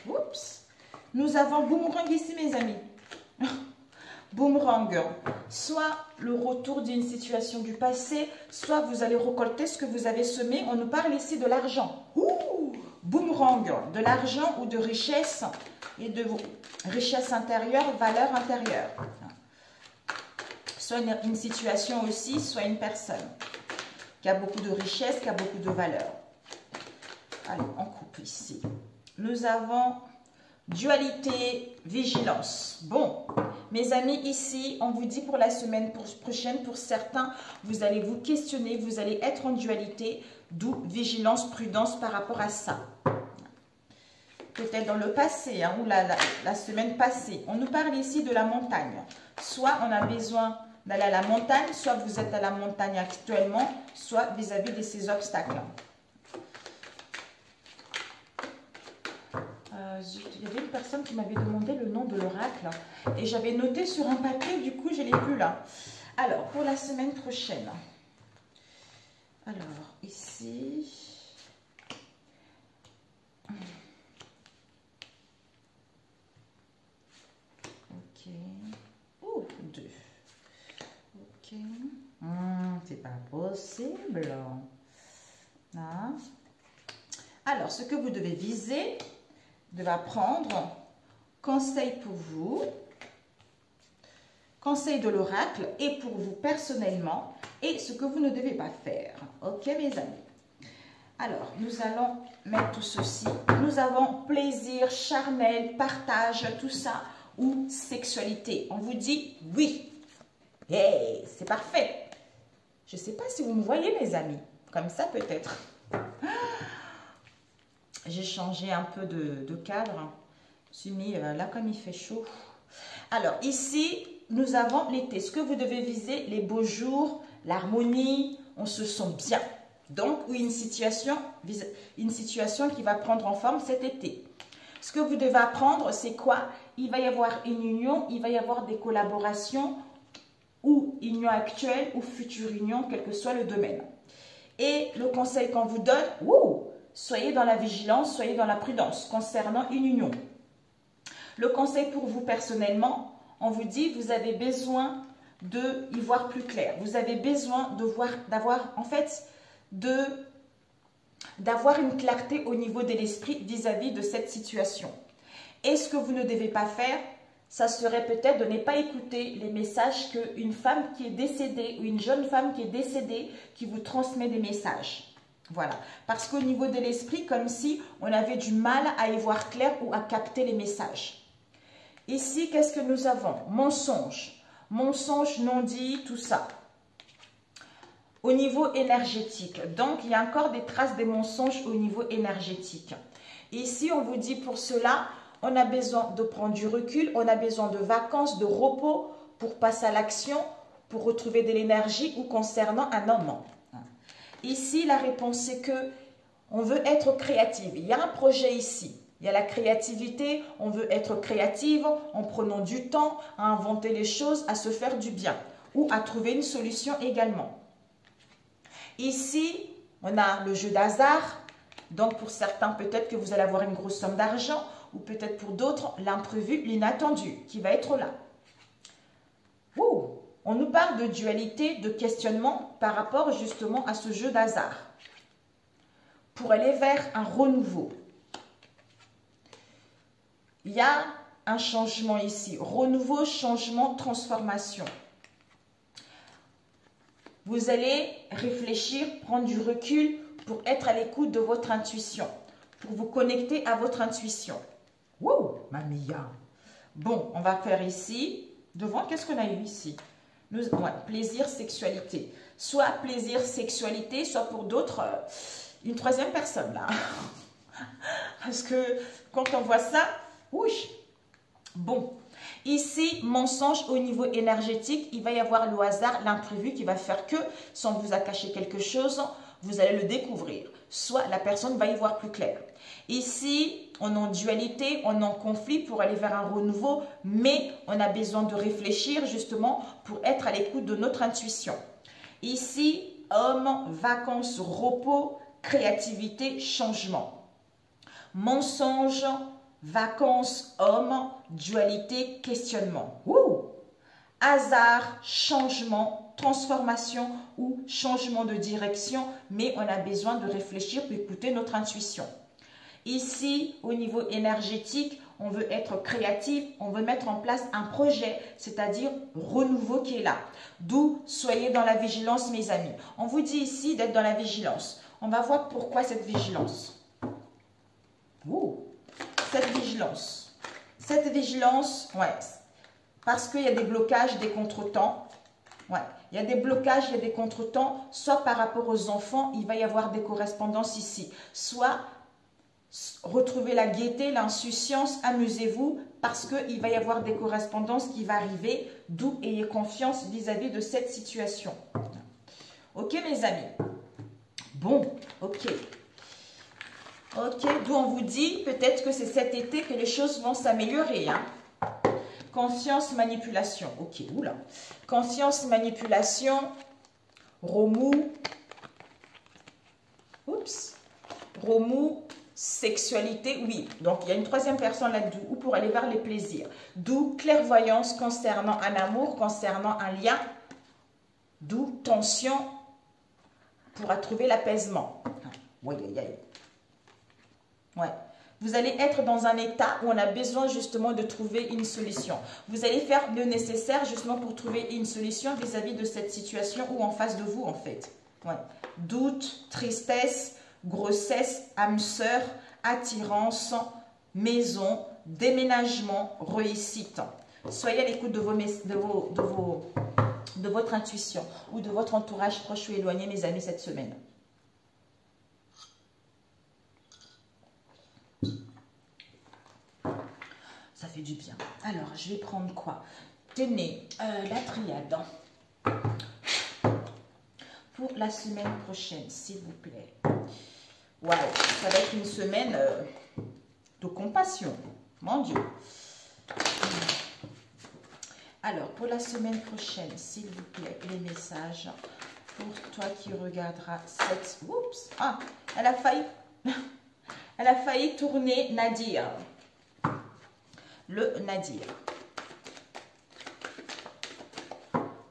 Oups! Nous avons boomerang ici, mes amis. Boomerang. Soit le retour d'une situation du passé, soit vous allez récolter ce que vous avez semé. On nous parle ici de l'argent. Boomerang, de l'argent ou de richesse et de richesse intérieure, valeur intérieure. Soit une situation aussi, soit une personne qui a beaucoup de richesse, qui a beaucoup de valeur. Allez, on coupe ici. Nous avons dualité, vigilance. Bon, mes amis, ici, on vous dit pour la semaine prochaine, pour certains, vous allez vous questionner, vous allez être en dualité, d'où vigilance, prudence par rapport à ça. Peut-être dans le passé, hein, ou la semaine passée. On nous parle ici de la montagne. Soit on a besoin d'aller à la montagne, soit vous êtes à la montagne actuellement, soit vis-à-vis de ces obstacles. Il y avait une personne qui m'avait demandé le nom de l'oracle et j'avais noté sur un papier, du coup je ne l'ai plus là. Alors, pour la semaine prochaine. Alors, ici. Ok. Oh, 2. Ok. C'est pas possible. Hein? Alors, ce que vous devez viser, devez apprendre, conseil pour vous, conseil de l'oracle et pour vous personnellement, et ce que vous ne devez pas faire. Ok, mes amis? Alors, nous allons mettre tout ceci. Nous avons plaisir, charnel, partage, tout ça, ou sexualité. On vous dit oui. Hey, c'est parfait. Je ne sais pas si vous me voyez, mes amis. Comme ça, peut-être. J'ai changé un peu de cadre. Je me suis mis là comme il fait chaud. Alors, ici, nous avons l'été. Ce que vous devez viser, les beaux jours, l'harmonie, on se sent bien. Donc, une situation qui va prendre en forme cet été. Ce que vous devez apprendre, c'est quoi? Il va y avoir une union, il va y avoir des collaborations, ou union actuelle, ou future union, quel que soit le domaine. Et le conseil qu'on vous donne, soyez dans la vigilance, soyez dans la prudence concernant une union. Le conseil pour vous personnellement, on vous dit, vous avez besoin d'y voir plus clair. Vous avez besoin d'avoir une clarté au niveau de l'esprit vis-à-vis de cette situation. Et ce que vous ne devez pas faire, ça serait peut-être de ne pas écouter les messages qu'une femme qui est décédée ou une jeune femme qui est décédée qui vous transmet des messages. Voilà. Parce qu'au niveau de l'esprit, comme si on avait du mal à y voir clair ou à capter les messages. Ici, qu'est-ce que nous avons? Mensonge. Mensonge non dit, tout ça. Au niveau énergétique. Donc, il y a encore des traces des mensonges au niveau énergétique. Ici, on vous dit pour cela, on a besoin de prendre du recul, on a besoin de vacances, de repos pour passer à l'action, pour retrouver de l'énergie ou concernant un homme. Ici, la réponse c'est que on veut être créative. Il y a un projet ici. Il y a la créativité, on veut être créative en prenant du temps à inventer les choses, à se faire du bien ou à trouver une solution également. Ici, on a le jeu d'hasard. Donc, pour certains, peut-être que vous allez avoir une grosse somme d'argent ou peut-être pour d'autres, l'imprévu, l'inattendu qui va être là. Ouh, on nous parle de dualité, de questionnement par rapport justement à ce jeu d'hasard. Pour aller vers un renouveau. Il y a un changement ici. Renouveau, changement, transformation. Vous allez réfléchir, prendre du recul pour être à l'écoute de votre intuition. Pour vous connecter à votre intuition. Wouh, mamia. Bon, on va faire ici. Devant, qu'est-ce qu'on a eu ici? Plaisir, sexualité. Soit plaisir, sexualité, soit pour d'autres, une troisième personne là. Parce que quand on voit ça, oui. Bon, ici, mensonge au niveau énergétique, il va y avoir le hasard, l'imprévu qui va faire que, sans vous a caché quelque chose, vous allez le découvrir. Soit la personne va y voir plus clair. Ici, on est en dualité, on est en conflit pour aller vers un renouveau, mais on a besoin de réfléchir justement pour être à l'écoute de notre intuition. Ici, homme, vacances, repos, créativité, changement. Mensonge, vacances, homme, dualité, questionnement. Ouh! Hasard, changement, transformation ou changement de direction, mais on a besoin de réfléchir pour écouter notre intuition. Ici, au niveau énergétique, on veut être créatif, on veut mettre en place un projet, c'est-à-dire renouveau qui est là. D'où soyez dans la vigilance, mes amis. On vous dit ici d'être dans la vigilance. On va voir pourquoi cette vigilance. Ouh, cette vigilance. Cette vigilance, ouais, parce qu'il y a des blocages, des contretemps. Ouais, il y a des blocages, il y a des contretemps, soit par rapport aux enfants, il va y avoir des correspondances ici, soit retrouvez la gaieté, l'insouciance, amusez-vous parce qu'il va y avoir des correspondances qui vont arriver, d'où ayez confiance vis-à-vis de cette situation. Ok mes amis? Bon, ok. Ok, d'où on vous dit peut-être que c'est cet été que les choses vont s'améliorer. Hein? Confiance, manipulation. Ok, oula. Confiance, manipulation, remous. Oups. Remous. Sexualité, oui. Donc, il y a une troisième personne là-dedans, ou pour aller vers les plaisirs. D'où clairvoyance concernant un amour, concernant un lien. D'où tension pour trouver l'apaisement. Ouais. Vous allez être dans un état où on a besoin justement de trouver une solution. Vous allez faire le nécessaire justement pour trouver une solution vis-à-vis de cette situation ou en face de vous en fait. Ouais. Doute, tristesse, grossesse, âme sœur, attirance, maison, déménagement, réussite. Soyez à l'écoute de votre intuition ou de votre entourage proche ou éloigné, mes amis, cette semaine. Ça fait du bien. Alors, je vais prendre quoi? Tenez, la triade. Pour la semaine prochaine, s'il vous plaît. Waouh, ça va être une semaine de compassion. Mon Dieu. Alors, pour la semaine prochaine, s'il vous plaît, les messages pour toi qui regarderas cette... Oups, ah, elle a failli tourner Nadir. Le Nadir.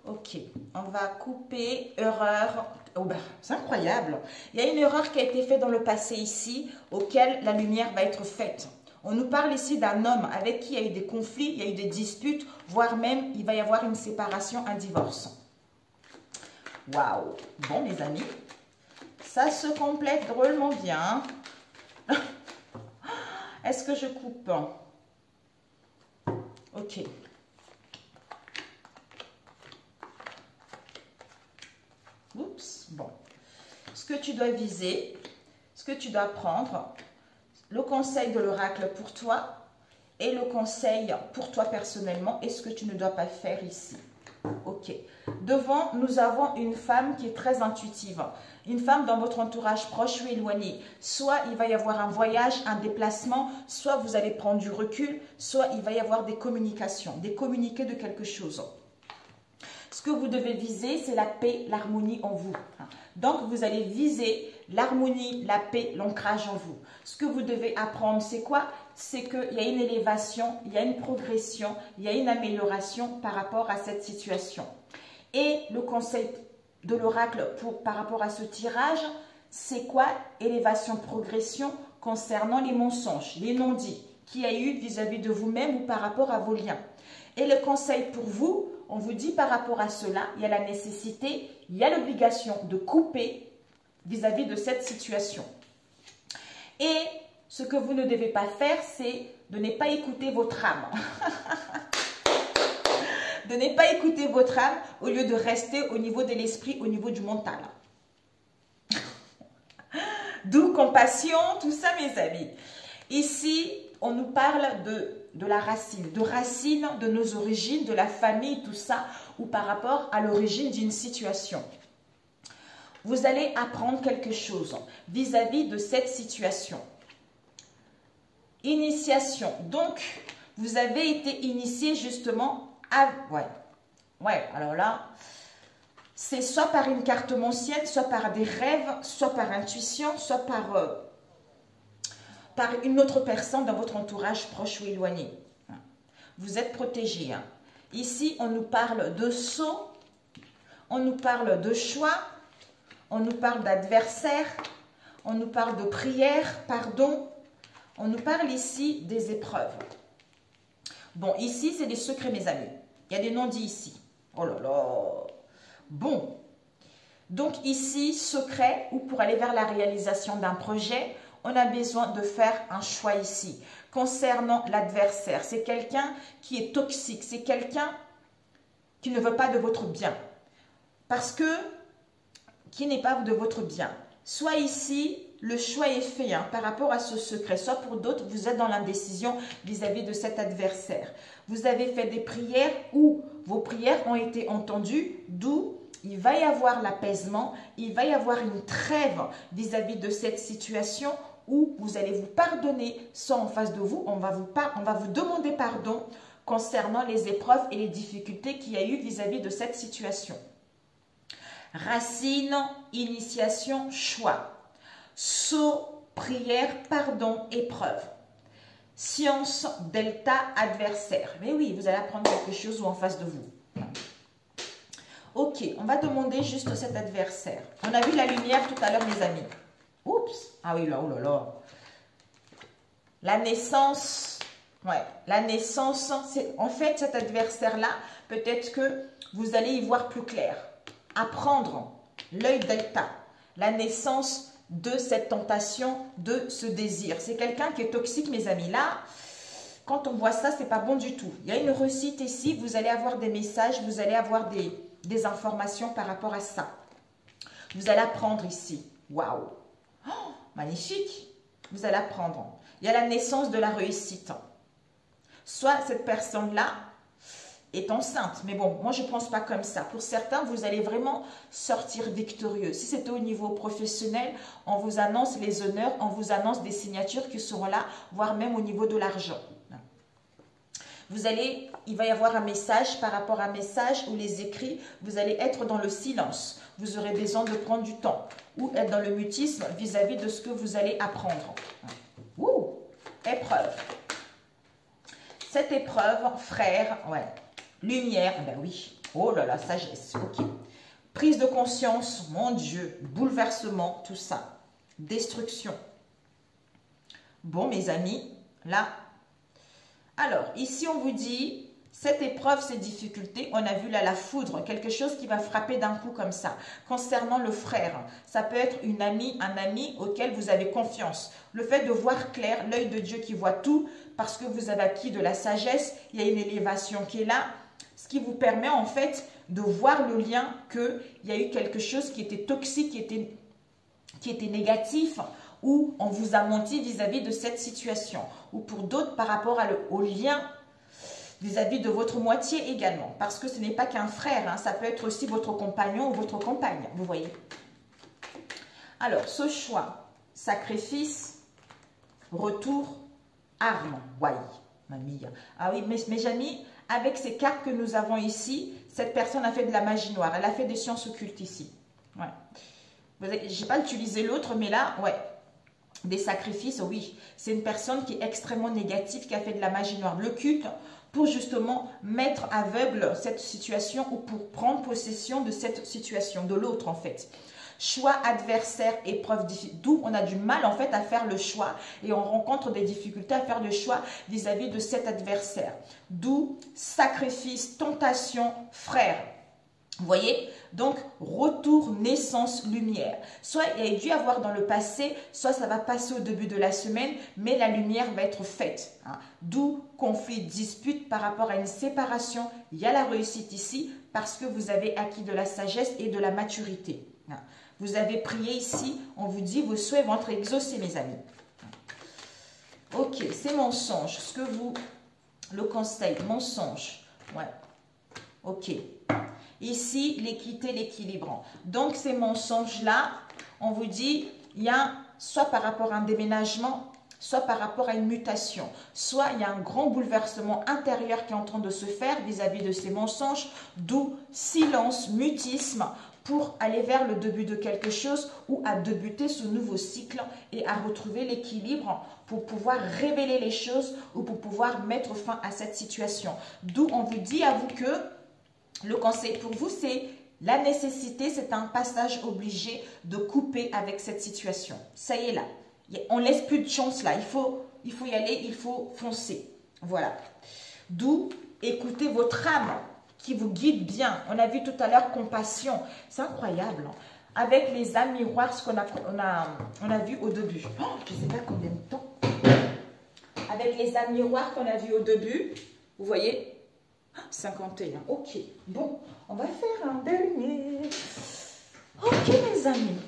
Ok, on va couper erreur. Oh ben, c'est incroyable. Il y a une erreur qui a été faite dans le passé ici, auquel la lumière va être faite. On nous parle ici d'un homme avec qui il y a eu des conflits, il y a eu des disputes, voire même il va y avoir une séparation, un divorce. Waouh. Bon, mes amis, ça se complète drôlement bien. Est-ce que je coupe? Ok. Oups, bon. Ce que tu dois viser, ce que tu dois prendre, le conseil de l'oracle pour toi, Et le conseil pour toi personnellement, est-ce que tu ne dois pas faire ici? Ok. Devant, nous avons une femme qui est très intuitive. Une femme dans votre entourage proche ou éloigné. Soit il va y avoir un voyage, un déplacement, soit vous allez prendre du recul, soit il va y avoir des communications, des communiqués de quelque chose. Ce que vous devez viser, c'est la paix, l'harmonie en vous. Donc, vous allez viser l'harmonie, la paix, l'ancrage en vous. Ce que vous devez apprendre, c'est quoi? C'est qu'il y a une élévation, il y a une progression, il y a une amélioration par rapport à cette situation. Et le conseil de l'oracle par rapport à ce tirage, c'est quoi? Élévation, progression concernant les mensonges, les non-dits qu'il y a eu vis-à-vis de vous-même ou par rapport à vos liens. Et le conseil pour vous, on vous dit par rapport à cela, il y a la nécessité, il y a l'obligation de couper vis-à-vis de cette situation. Et ce que vous ne devez pas faire, c'est de ne pas écouter votre âme. De ne pas écouter votre âme au lieu de rester au niveau de l'esprit, au niveau du mental. D'où compassion, tout ça mes amis. Ici, on nous parle de la racine, de nos origines, de la famille, tout ça, ou par rapport à l'origine d'une situation. Vous allez apprendre quelque chose vis-à-vis de cette situation. Initiation. Donc, vous avez été initié justement à... Ouais, alors là, c'est soit par une carte mancienne, soit par des rêves, soit par intuition, soit par une autre personne dans votre entourage proche ou éloigné. Vous êtes protégé. Ici, on nous parle de saut, on nous parle de choix, on nous parle d'adversaire, on nous parle de prière, pardon. On nous parle ici des épreuves. Bon, ici, c'est des secrets, mes amis. Il y a des non-dits ici. Oh là là. Bon. Donc ici, secret, ou pour aller vers la réalisation d'un projet, on a besoin de faire un choix ici. Concernant l'adversaire, c'est quelqu'un qui est toxique. C'est quelqu'un qui ne veut pas de votre bien. Parce que, qui n'est pas de votre bien. Soit ici, le choix est fait par rapport à ce secret. Soit pour d'autres, vous êtes dans l'indécision vis-à-vis de cet adversaire. Vous avez fait des prières où vos prières ont été entendues, d'où il va y avoir l'apaisement, il va y avoir une trêve vis-à-vis de cette situation où vous allez vous pardonner, soit en face de vous, on va vous demander pardon concernant les épreuves et les difficultés qu'il y a eu vis-à-vis de cette situation. Racine, initiation, choix. Saut, prière, pardon, épreuve. Science, delta, adversaire. Mais oui, vous allez apprendre quelque chose ou en face de vous. Ok, on va demander juste cet adversaire. On a vu la lumière tout à l'heure, mes amis. Oups, ah oui, là, oh là là. La naissance, ouais, la naissance, c'est en fait cet adversaire-là, peut-être que vous allez y voir plus clair. Apprendre l'œil delta, la naissance de cette tentation, de ce désir. C'est quelqu'un qui est toxique, mes amis. Là, quand on voit ça, c'est pas bon du tout. Il y a une réussite ici, vous allez avoir des messages, vous allez avoir des informations par rapport à ça. Vous allez apprendre ici. Waouh! Oh, magnifique! Vous allez apprendre. Il y a la naissance de la réussite. Soit cette personne-là est enceinte. Mais bon, moi, je ne pense pas comme ça. Pour certains, vous allez vraiment sortir victorieux. Si c'était au niveau professionnel, on vous annonce les honneurs, on vous annonce des signatures qui seront là, voire même au niveau de l'argent. Il va y avoir un message par rapport à un message ou les écrits, vous allez être dans le silence. Vous aurez besoin de prendre du temps ou être dans le mutisme vis-à-vis de ce que vous allez apprendre. Ouh, épreuve. Cette épreuve, frère, ouais. Lumière, ben oui. Oh là là, sagesse, ok. Prise de conscience, mon Dieu, bouleversement, tout ça. Destruction. Bon, mes amis, là. Alors, ici, on vous dit, cette épreuve, ces difficultés, on a vu là la foudre, quelque chose qui va frapper d'un coup comme ça. Concernant le frère, ça peut être une amie, un ami auquel vous avez confiance. Le fait de voir clair, l'œil de Dieu qui voit tout, parce que vous avez acquis de la sagesse, il y a une élévation qui est là, ce qui vous permet en fait de voir le lien qu'il y a eu quelque chose qui était toxique, qui était négatif ou on vous a menti vis-à-vis de cette situation, ou pour d'autres par rapport au lien vis-à-vis de votre moitié également, parce que ce n'est pas qu'un frère, hein, ça peut être aussi votre compagnon ou votre compagne, vous voyez. Alors, ce choix, sacrifice, retour, arme, ouais, mamie. Ah oui, mes amis, avec ces cartes que nous avons ici, cette personne a fait de la magie noire, elle a fait des sciences occultes ici. Ouais. Je n'ai pas utilisé l'autre, mais là, ouais. Des sacrifices, oui. C'est une personne qui est extrêmement négative, qui a fait de la magie noire. Le culte, pour justement mettre aveugle cette situation ou pour prendre possession de cette situation, de l'autre en fait. Choix, adversaire, épreuve, d'où on a du mal en fait à faire le choix et on rencontre des difficultés à faire le choix vis-à-vis de cet adversaire. D'où sacrifice, tentation, frère. Vous voyez? Donc, retour, naissance, lumière. Soit il y a dû avoir dans le passé, soit ça va passer au début de la semaine, mais la lumière va être faite. Hein. D'où conflit, dispute par rapport à une séparation. Il y a la réussite ici parce que vous avez acquis de la sagesse et de la maturité. Hein. Vous avez prié ici, on vous dit vos souhaits vont être exaucés, mes amis. Ok, c'est mensonge. Ce que vous, le conseil, mensonge. Ouais. Ok. Ici, l'équité, l'équilibre. Donc, ces mensonges-là, on vous dit, il y a soit par rapport à un déménagement, soit par rapport à une mutation, soit il y a un grand bouleversement intérieur qui est en train de se faire vis-à-vis de ces mensonges, d'où silence, mutisme, pour aller vers le début de quelque chose ou à débuter ce nouveau cycle et à retrouver l'équilibre pour pouvoir révéler les choses ou pour pouvoir mettre fin à cette situation. D'où on vous dit à vous que le conseil pour vous, c'est la nécessité, c'est un passage obligé de couper avec cette situation. Ça y est là. On ne laisse plus de chance là. Il faut y aller, il faut foncer. Voilà. D'où écoutez votre âme qui vous guide bien. On a vu tout à l'heure compassion. C'est incroyable. Hein. Avec les âmes miroirs, ce qu'on a vu au début. Oh, je ne sais pas combien de temps. Avec les âmes miroirs qu'on a vu au début, vous voyez, 51. Ok. Bon, on va faire un dernier. Ok, mes amis.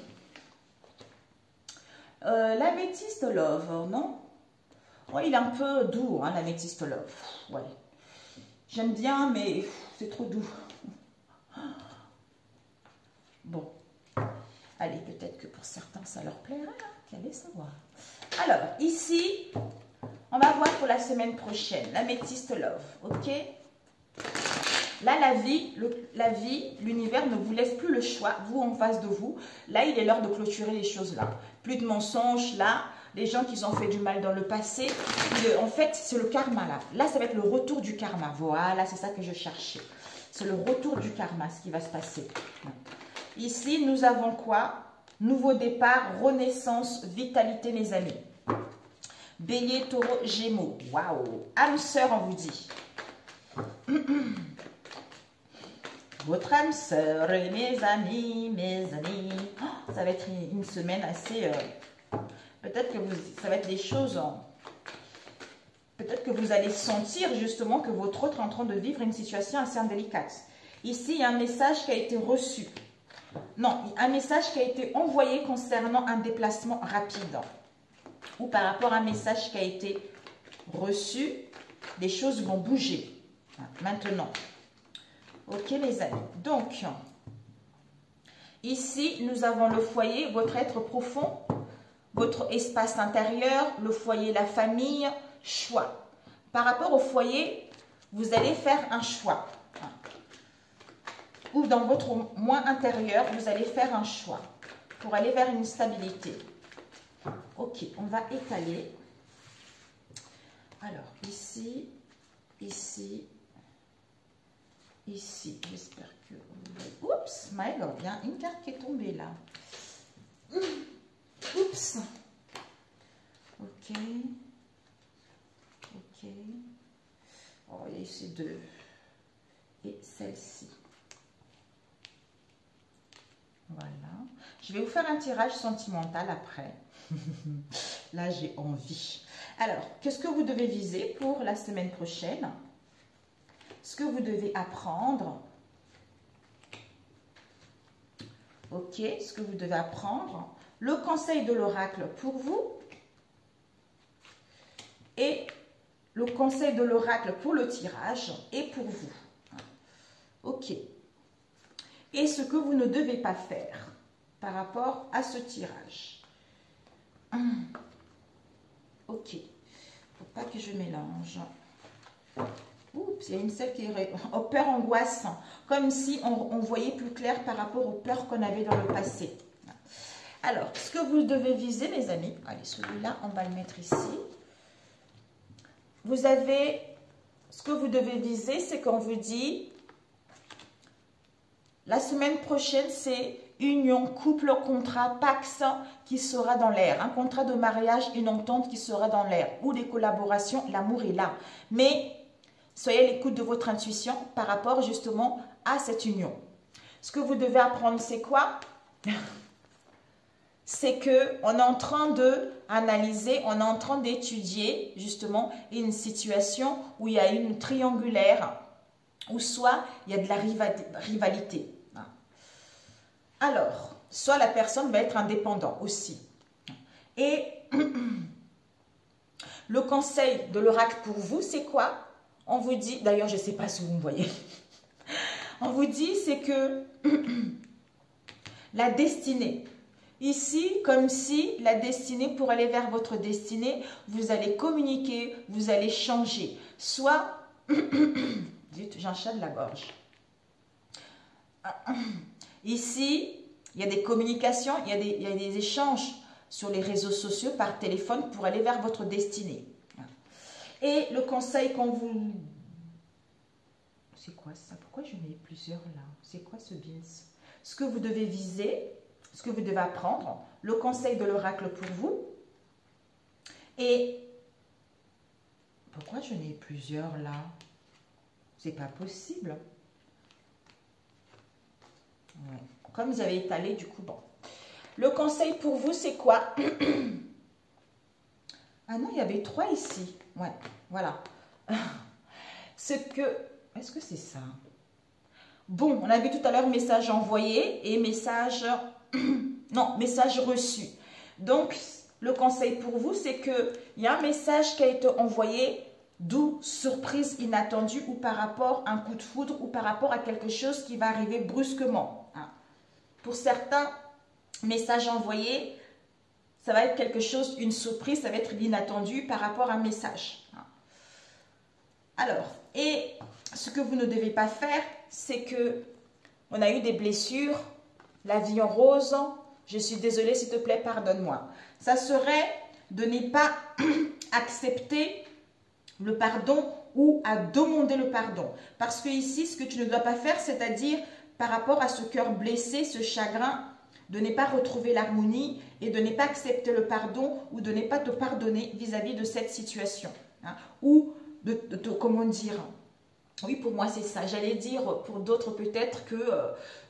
L'améthyste love, non? Ouais, il est un peu doux, hein, l'améthyste love. Ouais. J'aime bien, mais c'est trop doux. Bon. Allez, peut-être que pour certains, ça leur plaira. Qu'allez savoir. Alors, ici, on va voir pour la semaine prochaine. L'améthyste love, ok? Là, la vie, l'univers ne vous laisse plus le choix, vous en face de vous. Là, il est l'heure de clôturer les choses là. Plus de mensonges là. Les gens qui ont fait du mal dans le passé. En fait, c'est le karma là. Là, ça va être le retour du karma. Voilà, c'est ça que je cherchais. C'est le retour du karma, ce qui va se passer. Ici, nous avons quoi? Nouveau départ, renaissance, vitalité, mes amis. Bélier, taureau, gémeaux. Waouh! Âme sœur, on vous dit. Votre âme sœur, mes amis, oh, ça va être une semaine assez... peut-être que ça va être des choses... peut-être que vous allez sentir justement que votre autre est en train de vivre une situation assez indélicate. Ici, il y a un message qui a été reçu. Non, un message qui a été envoyé concernant un déplacement rapide. Ou par rapport à un message qui a été reçu, les choses vont bouger. Maintenant. Ok, les amis. Donc, ici, nous avons le foyer, votre être profond, votre espace intérieur, le foyer, la famille, choix. Par rapport au foyer, vous allez faire un choix. Ou dans votre moi intérieur, vous allez faire un choix pour aller vers une stabilité. Ok, on va étaler. Alors, ici, ici, ici, j'espère que... Oups, my God, il y a une carte qui est tombée là. Oups. Ok. Ok. Oh, il y a ici deux. Et celle-ci. Voilà. Je vais vous faire un tirage sentimental après. Là, j'ai envie. Alors, qu'est-ce que vous devez viser pour la semaine prochaine? Ce que vous devez apprendre. Ok, ce que vous devez apprendre. le conseil de l'oracle pour vous et le conseil de l'oracle pour le tirage et pour vous. Ok. Et ce que vous ne devez pas faire par rapport à ce tirage. Ok. Il ne faut pas que je mélange. Oups, il y a une seule qui est peur, angoisse. Comme si on voyait plus clair par rapport aux peurs qu'on avait dans le passé. Alors, ce que vous devez viser, mes amis. Allez, celui-là, on va le mettre ici. Vous avez, ce que vous devez viser, c'est qu'on vous dit, la semaine prochaine, c'est union, couple, contrat, pax qui sera dans l'air. Un contrat de mariage, une entente qui sera dans l'air. Ou des collaborations, l'amour est là. Mais soyez à l'écoute de votre intuition par rapport justement à cette union. Ce que vous devez apprendre, c'est quoi? C'est qu'on est en train d'analyser, on est en train d'étudier justement une situation où il y a une triangulaire, ou soit il y a de la rivalité. Alors, soit la personne va être indépendante aussi. Et le conseil de l'oracle pour vous, c'est quoi? On vous dit, d'ailleurs je ne sais pas si vous me voyez, on vous dit c'est que la destinée, ici, comme si la destinée, pour aller vers votre destinée, vous allez communiquer, vous allez changer. Soit, zut, j'ai un chat de la gorge. Ici, il y a des communications, il y a des échanges sur les réseaux sociaux, par téléphone, pour aller vers votre destinée. Et le conseil qu'on vous... C'est quoi ça? Pourquoi je mets plusieurs là? C'est quoi ce beans? Ce que vous devez viser, ce que vous devez apprendre, le conseil de l'oracle pour vous. Et pourquoi je n'ai plusieurs là? C'est pas possible. Ouais. Comme vous avez étalé, du coup, bon. Le conseil pour vous, c'est quoi? Ah non, il y avait 3 ici. Ouais, voilà. Ce que... Est-ce que c'est ça? Bon, on a vu tout à l'heure message envoyé et message... non, message reçu. Donc, le conseil pour vous, c'est qu'il y a un message qui a été envoyé, d'où surprise inattendue, ou par rapport à un coup de foudre, ou par rapport à quelque chose qui va arriver brusquement. Pour certains, message envoyé, ça va être quelque chose, une surprise, ça va être l'inattendu par rapport à un message. Alors, et ce que vous ne devez pas faire, c'est que on a eu des blessures, la vie en rose, je suis désolée, s'il te plaît, pardonne-moi. Ça serait de ne pas accepter le pardon ou à demander le pardon. Parce que ici, ce que tu ne dois pas faire, c'est-à-dire par rapport à ce cœur blessé, ce chagrin, de ne pas retrouver l'harmonie et de ne pas accepter le pardon ou de ne pas te pardonner vis-à-vis de cette situation. Ou comment dire, oui, pour moi c'est ça. J'allais dire pour d'autres peut-être que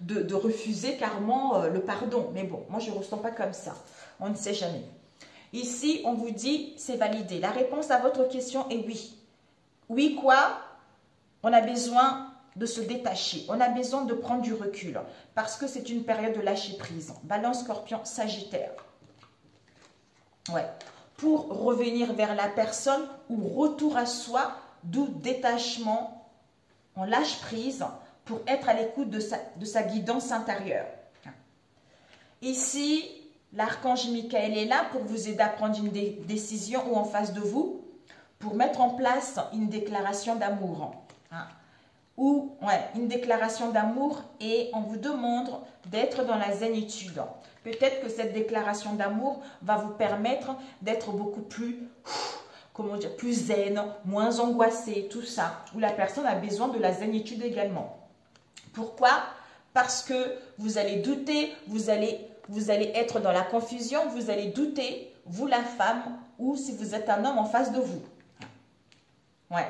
de refuser carrément le pardon. Mais bon, moi je ne ressens pas comme ça. On ne sait jamais. Ici, on vous dit, c'est validé. La réponse à votre question est oui. Oui quoi? On a besoin de se détacher. On a besoin de prendre du recul parce que c'est une période de lâcher prise. Balance, Scorpion, Sagittaire. Ouais. Pour revenir vers la personne ou retour à soi, d'où détachement, on lâche prise pour être à l'écoute de sa guidance intérieure. Ici, l'archange Michael est là pour vous aider à prendre une décision ou en face de vous, pour mettre en place une déclaration d'amour. Ou une déclaration d'amour et on vous demande d'être dans la zénitude. Peut-être que cette déclaration d'amour va vous permettre d'être beaucoup plus, comment dire, plus zen, moins angoissé, tout ça. Où la personne a besoin de la zénitude également. Pourquoi? Parce que vous allez douter, vous allez être dans la confusion, vous allez douter, vous la femme, ou si vous êtes un homme en face de vous. Ouais.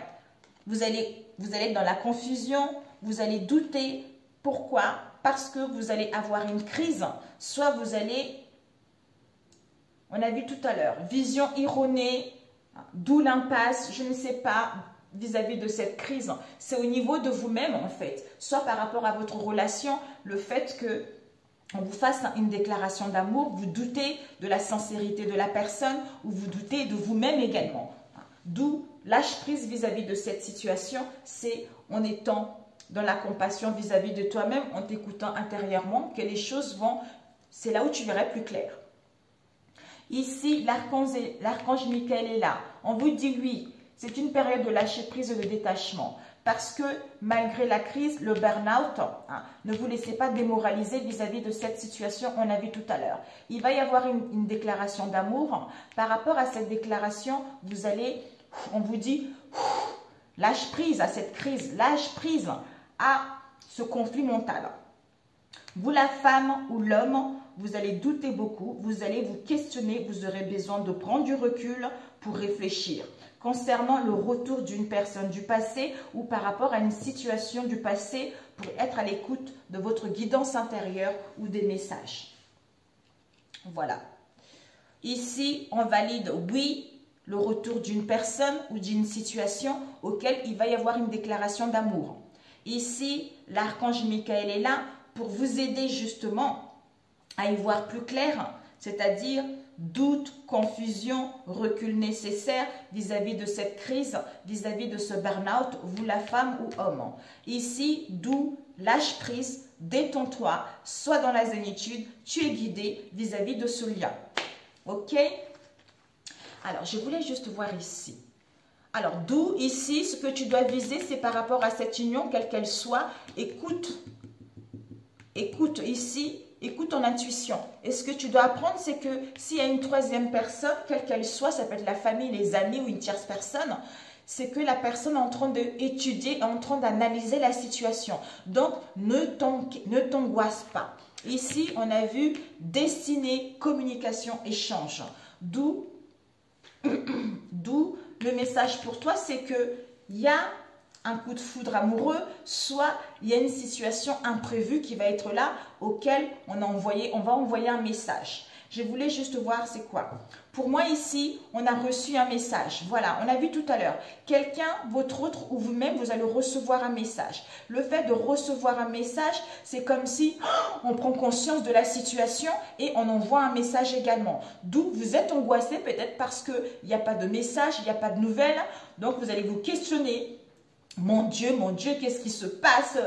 Vous allez être dans la confusion, vous allez douter. Pourquoi? Parce que vous allez avoir une crise. Soit vous allez, on a vu tout à l'heure, vision erronée, d'où l'impasse, je ne sais pas, vis-à-vis de cette crise. C'est au niveau de vous-même en fait. Soit par rapport à votre relation, le fait que on vous fasse une déclaration d'amour, vous doutez de la sincérité de la personne ou vous doutez de vous-même également. D'où lâche prise vis-à-vis de cette situation, c'est en étant dans la compassion vis-à-vis de toi-même, en t'écoutant intérieurement, que les choses vont, c'est là où tu verrais plus clair. Ici, l'archange Michael est là. On vous dit oui, c'est une période de lâcher prise et de détachement. Parce que malgré la crise, le burn-out, ne vous laissez pas démoraliser vis-à-vis de cette situation, on a vu tout à l'heure. Il va y avoir une déclaration d'amour. Par rapport à cette déclaration, vous allez, on vous dit, lâche prise à cette crise, lâche prise à ce conflit mental. Vous, la femme ou l'homme, vous allez douter beaucoup, vous allez vous questionner, vous aurez besoin de prendre du recul pour réfléchir. Concernant le retour d'une personne du passé ou par rapport à une situation du passé pour être à l'écoute de votre guidance intérieure ou des messages. Voilà. Ici, on valide oui, le retour d'une personne ou d'une situation auquel il va y avoir une déclaration d'amour. Ici, l'archange Michael est là pour vous aider justement à y voir plus clair, c'est-à-dire doute, confusion, recul nécessaire vis-à-vis de cette crise, vis-à-vis de ce burn-out, vous la femme ou homme. Ici, d'où lâche prise, détends-toi, sois dans la zénitude, tu es guidé vis-à-vis de ce lien. Ok? Alors, je voulais juste voir ici. Alors, d'où ici, ce que tu dois viser, c'est par rapport à cette union, quelle qu'elle soit, écoute ici, écoute ton intuition. Et ce que tu dois apprendre, c'est que s'il y a une troisième personne, quelle qu'elle soit, ça peut être la famille, les amis ou une tierce personne, c'est que la personne est en train d'étudier, en train d'analyser la situation. Donc, ne t'angoisse pas. Ici, on a vu destinée, communication, échange. D'où le message pour toi, c'est qu'il y a un coup de foudre amoureux, soit il y a une situation imprévue qui va être là, auquel on va envoyer un message. Je voulais juste voir c'est quoi. Pour moi ici, on a reçu un message. Voilà, on a vu tout à l'heure. Quelqu'un, votre autre ou vous-même, vous allez recevoir un message. Le fait de recevoir un message, c'est comme si on prend conscience de la situation et on envoie un message également. D'où vous êtes angoissé peut-être parce qu'il n'y a pas de message, il n'y a pas de nouvelles. Donc vous allez vous questionner. Mon Dieu, qu'est-ce qui se passe?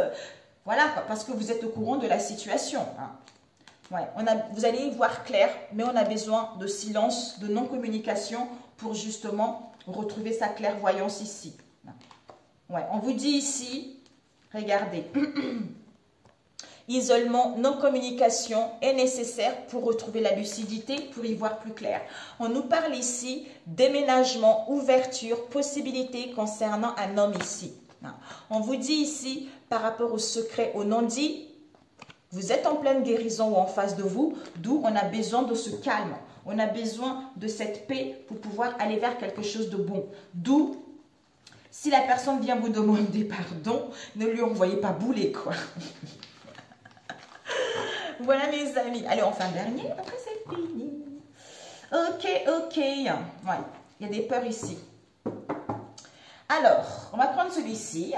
Voilà, parce que vous êtes au courant de la situation. Ouais, vous allez y voir clair, mais on a besoin de silence, de non-communication pour justement retrouver sa clairvoyance ici. Ouais, on vous dit ici, regardez, isolement, non-communication est nécessaire pour retrouver la lucidité, pour y voir plus clair. On nous parle ici déménagement, ouverture, possibilité concernant un homme ici. On vous dit ici, par rapport au secret, au non-dit, vous êtes en pleine guérison ou en face de vous, d'où on a besoin de ce calme. On a besoin de cette paix pour pouvoir aller vers quelque chose de bon. D'où, si la personne vient vous demander pardon, ne lui envoyez pas bouler, quoi. Voilà mes amis. Allez, on fait un dernier, après c'est fini. Ok. Ouais, il y a des peurs ici. Alors, on va prendre celui-ci.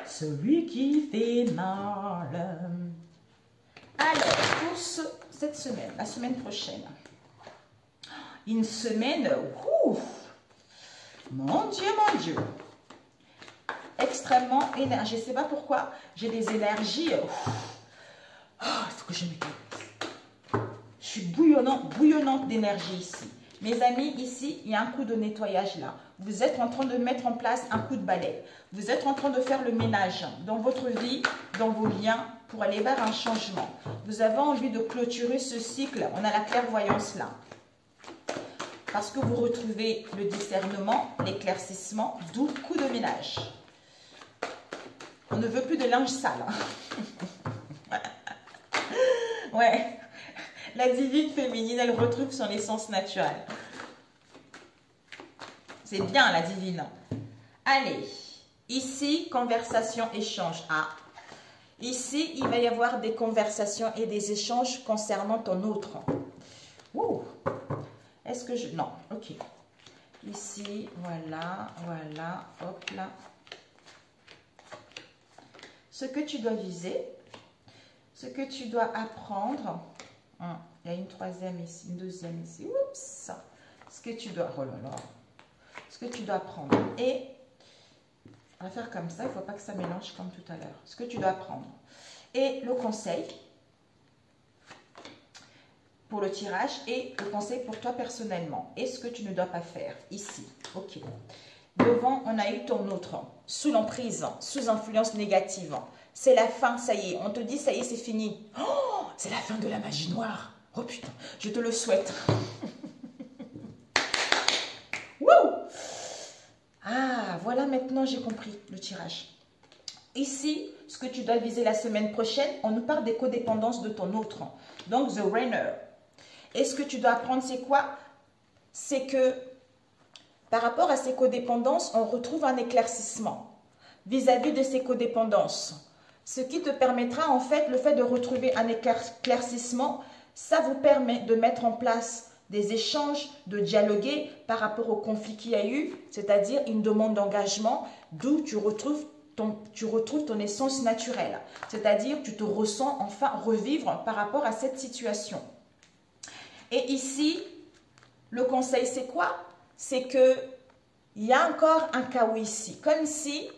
Celui qui fait mal. Alors, pour cette semaine, la semaine prochaine. Une semaine, mon Dieu. Extrêmement énergie. Je ne sais pas pourquoi, j'ai des énergies. Il faut que je me calme. Je suis bouillonnante d'énergie ici. Mes amis, ici, il y a un coup de nettoyage là. Vous êtes en train de mettre en place un coup de balai. Vous êtes en train de faire le ménage dans votre vie, dans vos liens, pour aller vers un changement. Vous avez envie de clôturer ce cycle. On a la clairvoyance là. Parce que vous retrouvez le discernement, l'éclaircissement, d'où coup de ménage. On ne veut plus de linge sale. Ouais. La divine féminine, elle retrouve son essence naturelle. C'est bien la divine. Allez, ici, conversation, échange. Ici, il va y avoir des conversations et des échanges concernant ton autre. Est-ce que je... Non, ok. Ici, voilà, hop là. Ce que tu dois viser, Ce que tu dois apprendre, il y a une troisième ici, une deuxième ici. Oups! Ce que tu dois, oh là là, ce que tu dois apprendre. Et on va faire comme ça, il ne faut pas que ça mélange comme tout à l'heure. Ce que tu dois apprendre. Et le conseil pour le tirage et le conseil pour toi personnellement. Et ce que tu ne dois pas faire ici. Ok. Devant, on a eu ton autre, sous l'emprise, sous influence négative. C'est la fin, ça y est. On te dit, ça y est, c'est fini. Oh, c'est la fin de la magie noire. Oh putain, je te le souhaite. Wouh! Ah, voilà, maintenant j'ai compris le tirage. Ici, ce que tu dois viser la semaine prochaine, on nous parle des codépendances de ton autre. Donc, The Rainer. Et ce que tu dois apprendre, c'est quoi? C'est que par rapport à ces codépendances, on retrouve un éclaircissement vis-à-vis de ces codépendances. Ce qui te permettra, en fait, le fait de retrouver un éclaircissement, ça vous permet de mettre en place des échanges, de dialoguer par rapport au conflit qu'il y a eu, c'est-à-dire une demande d'engagement, d'où tu retrouves ton essence naturelle. C'est-à-dire tu te ressens enfin revivre par rapport à cette situation. Et ici, le conseil, c'est quoi? C'est qu'il y a encore un chaos ici. Comme si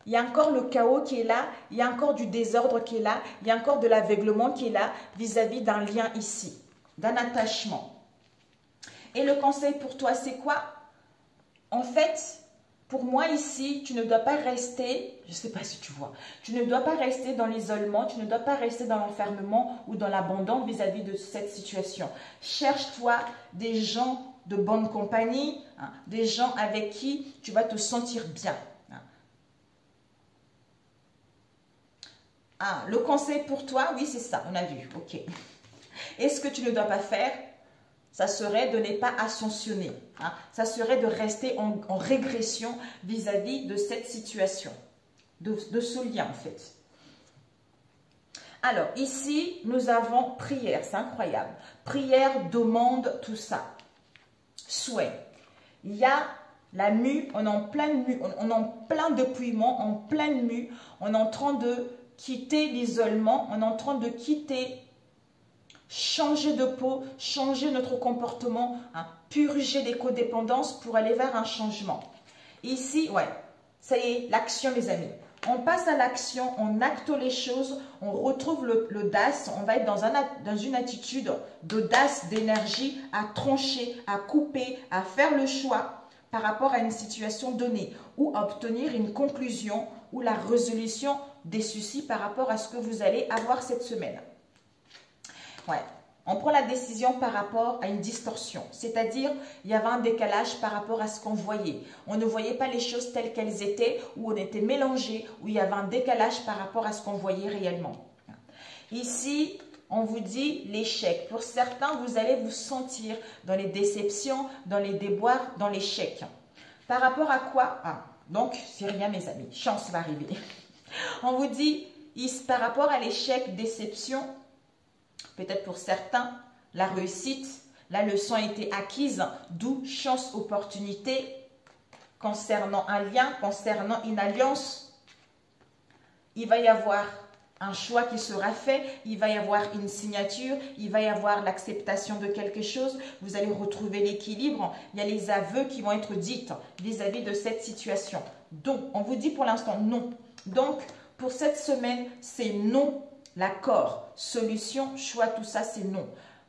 il y a encore le chaos qui est là, il y a encore du désordre qui est là, il y a encore de l'aveuglement qui est là vis-à-vis d'un lien ici, d'un attachement. Et le conseil pour toi, c'est quoi? En fait, pour moi ici, tu ne dois pas rester, je ne sais pas si tu vois, tu ne dois pas rester dans l'isolement, tu ne dois pas rester dans l'enfermement ou dans l'abandon vis-à-vis de cette situation. Cherche-toi des gens de bonne compagnie, des gens avec qui tu vas te sentir bien. Ah, le conseil pour toi, oui, c'est ça, on a vu, ok. Et ce que tu ne dois pas faire, ça serait de ne pas ascensionner. Ça serait de rester en régression vis-à-vis de cette situation, de ce lien en fait. Alors, ici, nous avons prière, c'est incroyable. Prière, demande, tout ça. Souhait. Il y a la mue, on est en pleine mue, on est en plein dépouillement, en pleine mue. On est en train de quitter l'isolement, on est en train de quitter, changer de peau, changer notre comportement, purger des codépendances pour aller vers un changement. Ici, ouais, ça y est, l'action mes amis. On passe à l'action, on acte les choses, on retrouve l'audace, on va être dans une attitude d'audace, d'énergie, à trancher, à couper, à faire le choix par rapport à une situation donnée ou à obtenir une conclusion ou la résolution des soucis par rapport à ce que vous allez avoir cette semaine. Ouais. On prend la décision par rapport à une distorsion, c'est-à-dire il y avait un décalage par rapport à ce qu'on voyait. On ne voyait pas les choses telles qu'elles étaient, ou on était mélangé, ou il y avait un décalage par rapport à ce qu'on voyait réellement. Ici, on vous dit l'échec. Pour certains, vous allez vous sentir dans les déceptions, dans les déboires, dans l'échec. Par rapport à quoi? Donc, c'est rien mes amis, chance va arriver. On vous dit, par rapport à l'échec, déception, peut-être pour certains, la réussite, la leçon a été acquise, d'où chance, opportunité, concernant un lien, concernant une alliance. Il va y avoir un choix qui sera fait, il va y avoir une signature, il va y avoir l'acceptation de quelque chose, vous allez retrouver l'équilibre, il y a les aveux qui vont être dits vis-à-vis de cette situation. Donc, on vous dit pour l'instant non. Donc, pour cette semaine, c'est non. L'accord, solution, choix, tout ça, c'est non.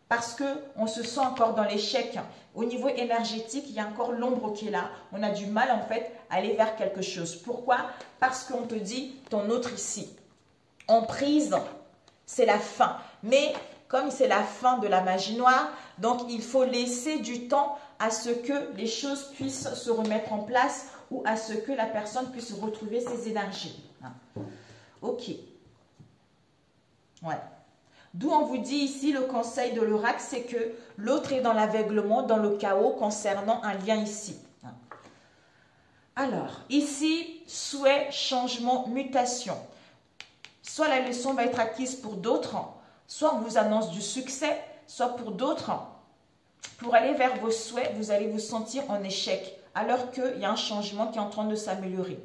Parce qu'on se sent encore dans l'échec. Au niveau énergétique, il y a encore l'ombre qui est là. On a du mal, en fait, à aller vers quelque chose. Pourquoi? Parce qu'on te dit, ton autre ici, en prise, c'est la fin. Mais comme c'est la fin de la magie noire, donc il faut laisser du temps à ce que les choses puissent se remettre en place ou à ce que la personne puisse retrouver ses énergies. Ok. Ouais. D'où on vous dit ici, le conseil de l'oracle, c'est que l'autre est dans l'aveuglement, dans le chaos concernant un lien ici. Alors, ici, souhait, changement, mutation. Soit la leçon va être acquise pour d'autres, soit on vous annonce du succès, soit pour d'autres, pour aller vers vos souhaits, vous allez vous sentir en échec, alors qu'il y a un changement qui est en train de s'améliorer.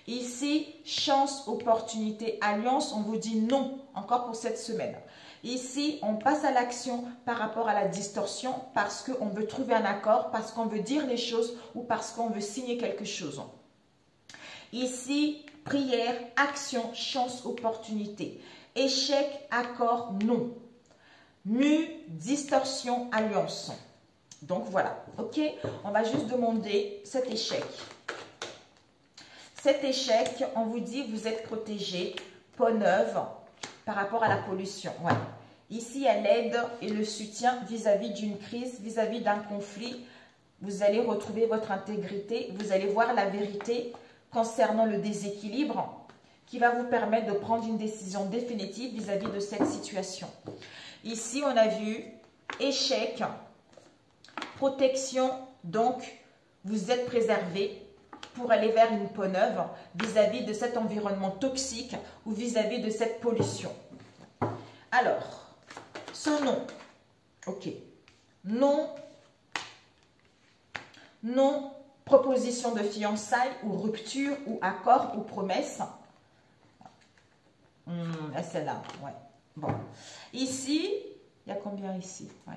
Ici, chance, opportunité, alliance, on vous dit non encore pour cette semaine. Ici, on passe à l'action par rapport à la distorsion parce qu'on veut trouver un accord, parce qu'on veut dire les choses ou parce qu'on veut signer quelque chose. Ici, prière, action, chance, opportunité. Échec, accord, non. Mu, distorsion, alliance. Donc voilà, ok? On va juste demander cet échec. Cet échec, on vous dit vous êtes protégé, peau neuve, par rapport à la pollution. Ouais. Ici, à l'aide et le soutien vis-à-vis d'une crise, vis-à-vis d'un conflit, vous allez retrouver votre intégrité, vous allez voir la vérité concernant le déséquilibre qui va vous permettre de prendre une décision définitive vis-à-vis de cette situation. Ici, on a vu échec, protection, donc vous êtes préservé pour aller vers une peau neuve vis-à-vis de cet environnement toxique ou vis-à-vis de cette pollution. Alors, son nom, ok, non, proposition de fiançailles ou rupture ou accord ou promesse. Celle-là, ouais. Bon. Ici, il y a combien ici? Ouais.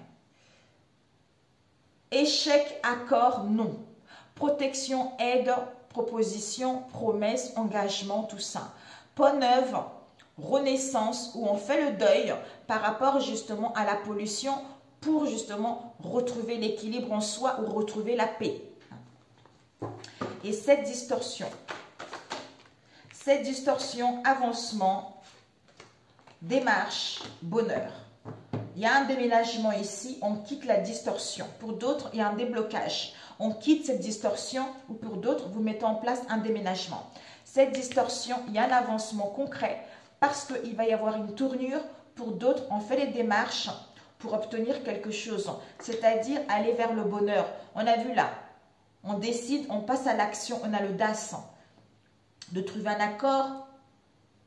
Échec, accord, non. Protection, aide, proposition, promesse, engagement, tout ça. Peau neuve, renaissance, où on fait le deuil par rapport justement à la pollution pour justement retrouver l'équilibre en soi ou retrouver la paix. Et cette distorsion, avancement, démarche, bonheur. Il y a un déménagement ici, on quitte la distorsion. Pour d'autres, il y a un déblocage. On quitte cette distorsion ou pour d'autres, vous mettez en place un déménagement. Cette distorsion, il y a un avancement concret parce qu'il va y avoir une tournure. Pour d'autres, on fait les démarches pour obtenir quelque chose, c'est-à-dire aller vers le bonheur. On a vu là, on décide, on passe à l'action, on a l'audace de trouver un accord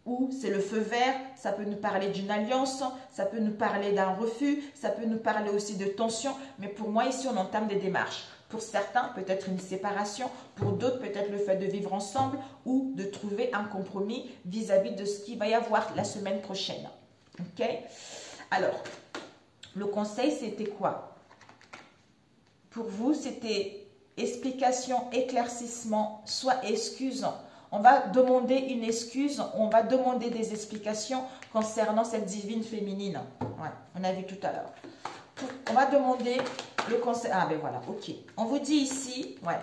ou c'est le feu vert, ça peut nous parler d'une alliance, ça peut nous parler d'un refus, ça peut nous parler aussi de tension, mais pour moi ici on entame des démarches. Pour certains, peut-être une séparation, pour d'autres, peut-être le fait de vivre ensemble ou de trouver un compromis vis-à-vis de ce qu'il va y avoir la semaine prochaine. Ok? Alors, le conseil, c'était quoi? Pour vous, c'était explication, éclaircissement, soit excuse. On va demander une excuse, on va demander des explications concernant cette divine féminine. Ouais, on a vu tout à l'heure. On va demander le conseil. Ah ben voilà, ok. On vous dit ici, ouais,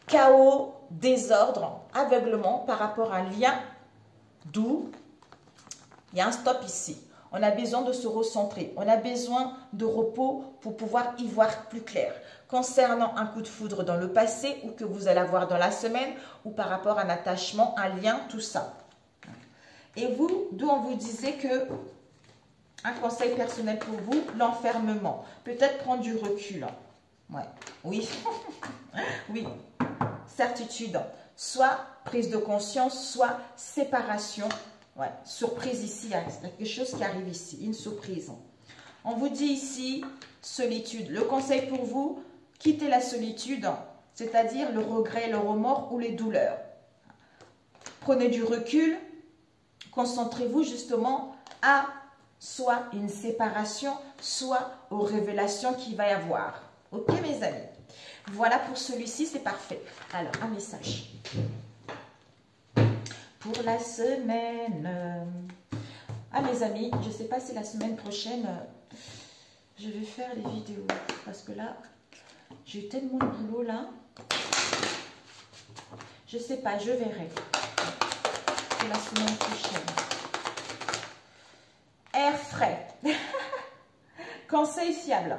chaos, désordre, aveuglement par rapport à un lien, d'où il y a un stop ici. On a besoin de se recentrer. On a besoin de repos pour pouvoir y voir plus clair. Concernant un coup de foudre dans le passé ou que vous allez avoir dans la semaine ou par rapport à un attachement, un lien, tout ça. Et vous, d'où on vous disait que un conseil personnel pour vous, l'enfermement. Peut-être prendre du recul. Ouais. Oui. Oui. Certitude. Soit prise de conscience, soit séparation. Ouais. Surprise ici. Il y a quelque chose qui arrive ici. Une surprise. On vous dit ici, solitude. Le conseil pour vous, quittez la solitude, c'est-à-dire le regret, le remords ou les douleurs. Prenez du recul. Concentrez-vous justement à soit une séparation, soit aux révélations qu'il va y avoir. Ok, mes amis? Voilà pour celui-ci, c'est parfait. Alors, un message. Pour la semaine. Ah, mes amis, je ne sais pas si la semaine prochaine, je vais faire les vidéos. Parce que là, j'ai tellement de boulot là. Je ne sais pas, je verrai. Pour la semaine prochaine. Air frais. Conseil fiable.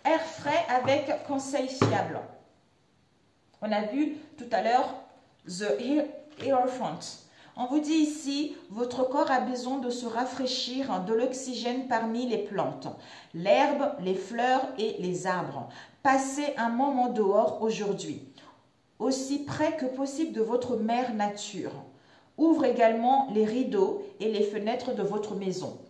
Air frais avec conseil fiable. On a vu tout à l'heure The Hierophant. On vous dit ici, votre corps a besoin de se rafraîchir de l'oxygène parmi les plantes, l'herbe, les fleurs et les arbres. Passez un moment dehors aujourd'hui, aussi près que possible de votre mère nature. Ouvre également les rideaux et les fenêtres de votre maison.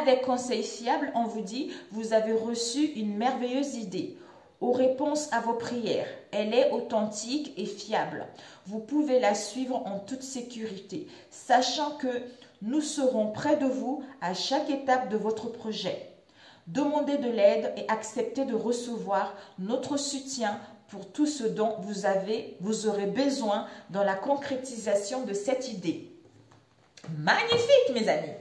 Avec conseil fiable, on vous dit, vous avez reçu une merveilleuse idée aux réponses à vos prières. Elle est authentique et fiable. Vous pouvez la suivre en toute sécurité, sachant que Nous serons près de vous à chaque étape de votre projet. Demandez de l'aide et acceptez de recevoir notre soutien pour tout ce dont vous aurez besoin dans la concrétisation de cette idée. Magnifique, mes amis!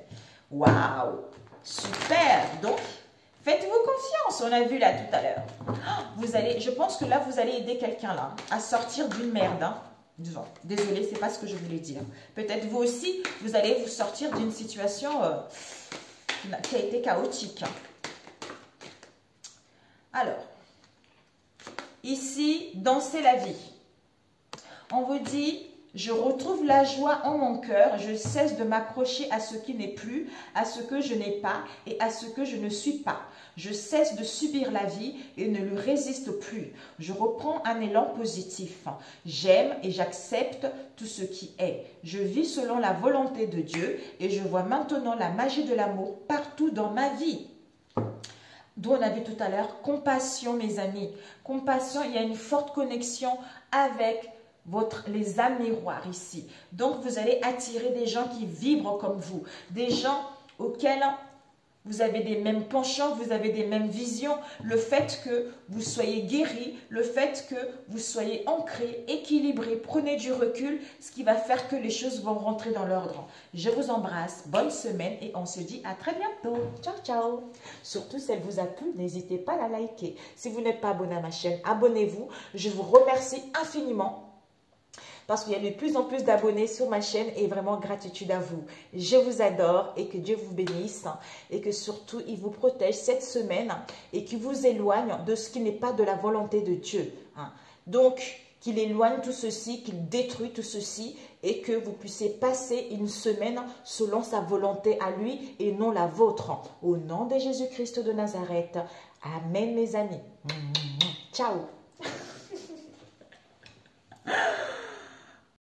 Waouh! Super! Donc, faites-vous confiance, on a vu là tout à l'heure. Je pense que là, vous allez aider quelqu'un là à sortir d'une merde. Hein. Désolée, c'est pas ce que je voulais dire. Peut-être vous aussi, vous allez vous sortir d'une situation qui a été chaotique. Alors, ici, dansez la vie. On vous dit, je retrouve la joie en mon cœur, je cesse de m'accrocher à ce qui n'est plus, à ce que je n'ai pas et à ce que je ne suis pas. Je cesse de subir la vie et ne lui résiste plus. Je reprends un élan positif. J'aime et j'accepte tout ce qui est. Je vis selon la volonté de Dieu et je vois maintenant la magie de l'amour partout dans ma vie. D'où on a vu tout à l'heure, compassion, mes amis. Compassion, il y a une forte connexion avec les âmes miroirs ici. Donc, vous allez attirer des gens qui vibrent comme vous. Des gens auxquels vous avez des mêmes penchants, vous avez des mêmes visions. Le fait que vous soyez guéri, le fait que vous soyez ancré, équilibré, prenez du recul, ce qui va faire que les choses vont rentrer dans l'ordre. Je vous embrasse, bonne semaine et on se dit à très bientôt. Ciao, ciao. Surtout, si elle vous a plu, n'hésitez pas à la liker. Si vous n'êtes pas abonné à ma chaîne, abonnez-vous. Je vous remercie infiniment parce qu'il y a de plus en plus d'abonnés sur ma chaîne et vraiment gratitude à vous. Je vous adore et que Dieu vous bénisse et que surtout il vous protège cette semaine et qu'il vous éloigne de ce qui n'est pas de la volonté de Dieu. Donc, qu'il éloigne tout ceci, qu'il détruit tout ceci et que vous puissiez passer une semaine selon sa volonté à lui et non la vôtre. Au nom de Jésus-Christ de Nazareth. Amen, mes amis. Ciao.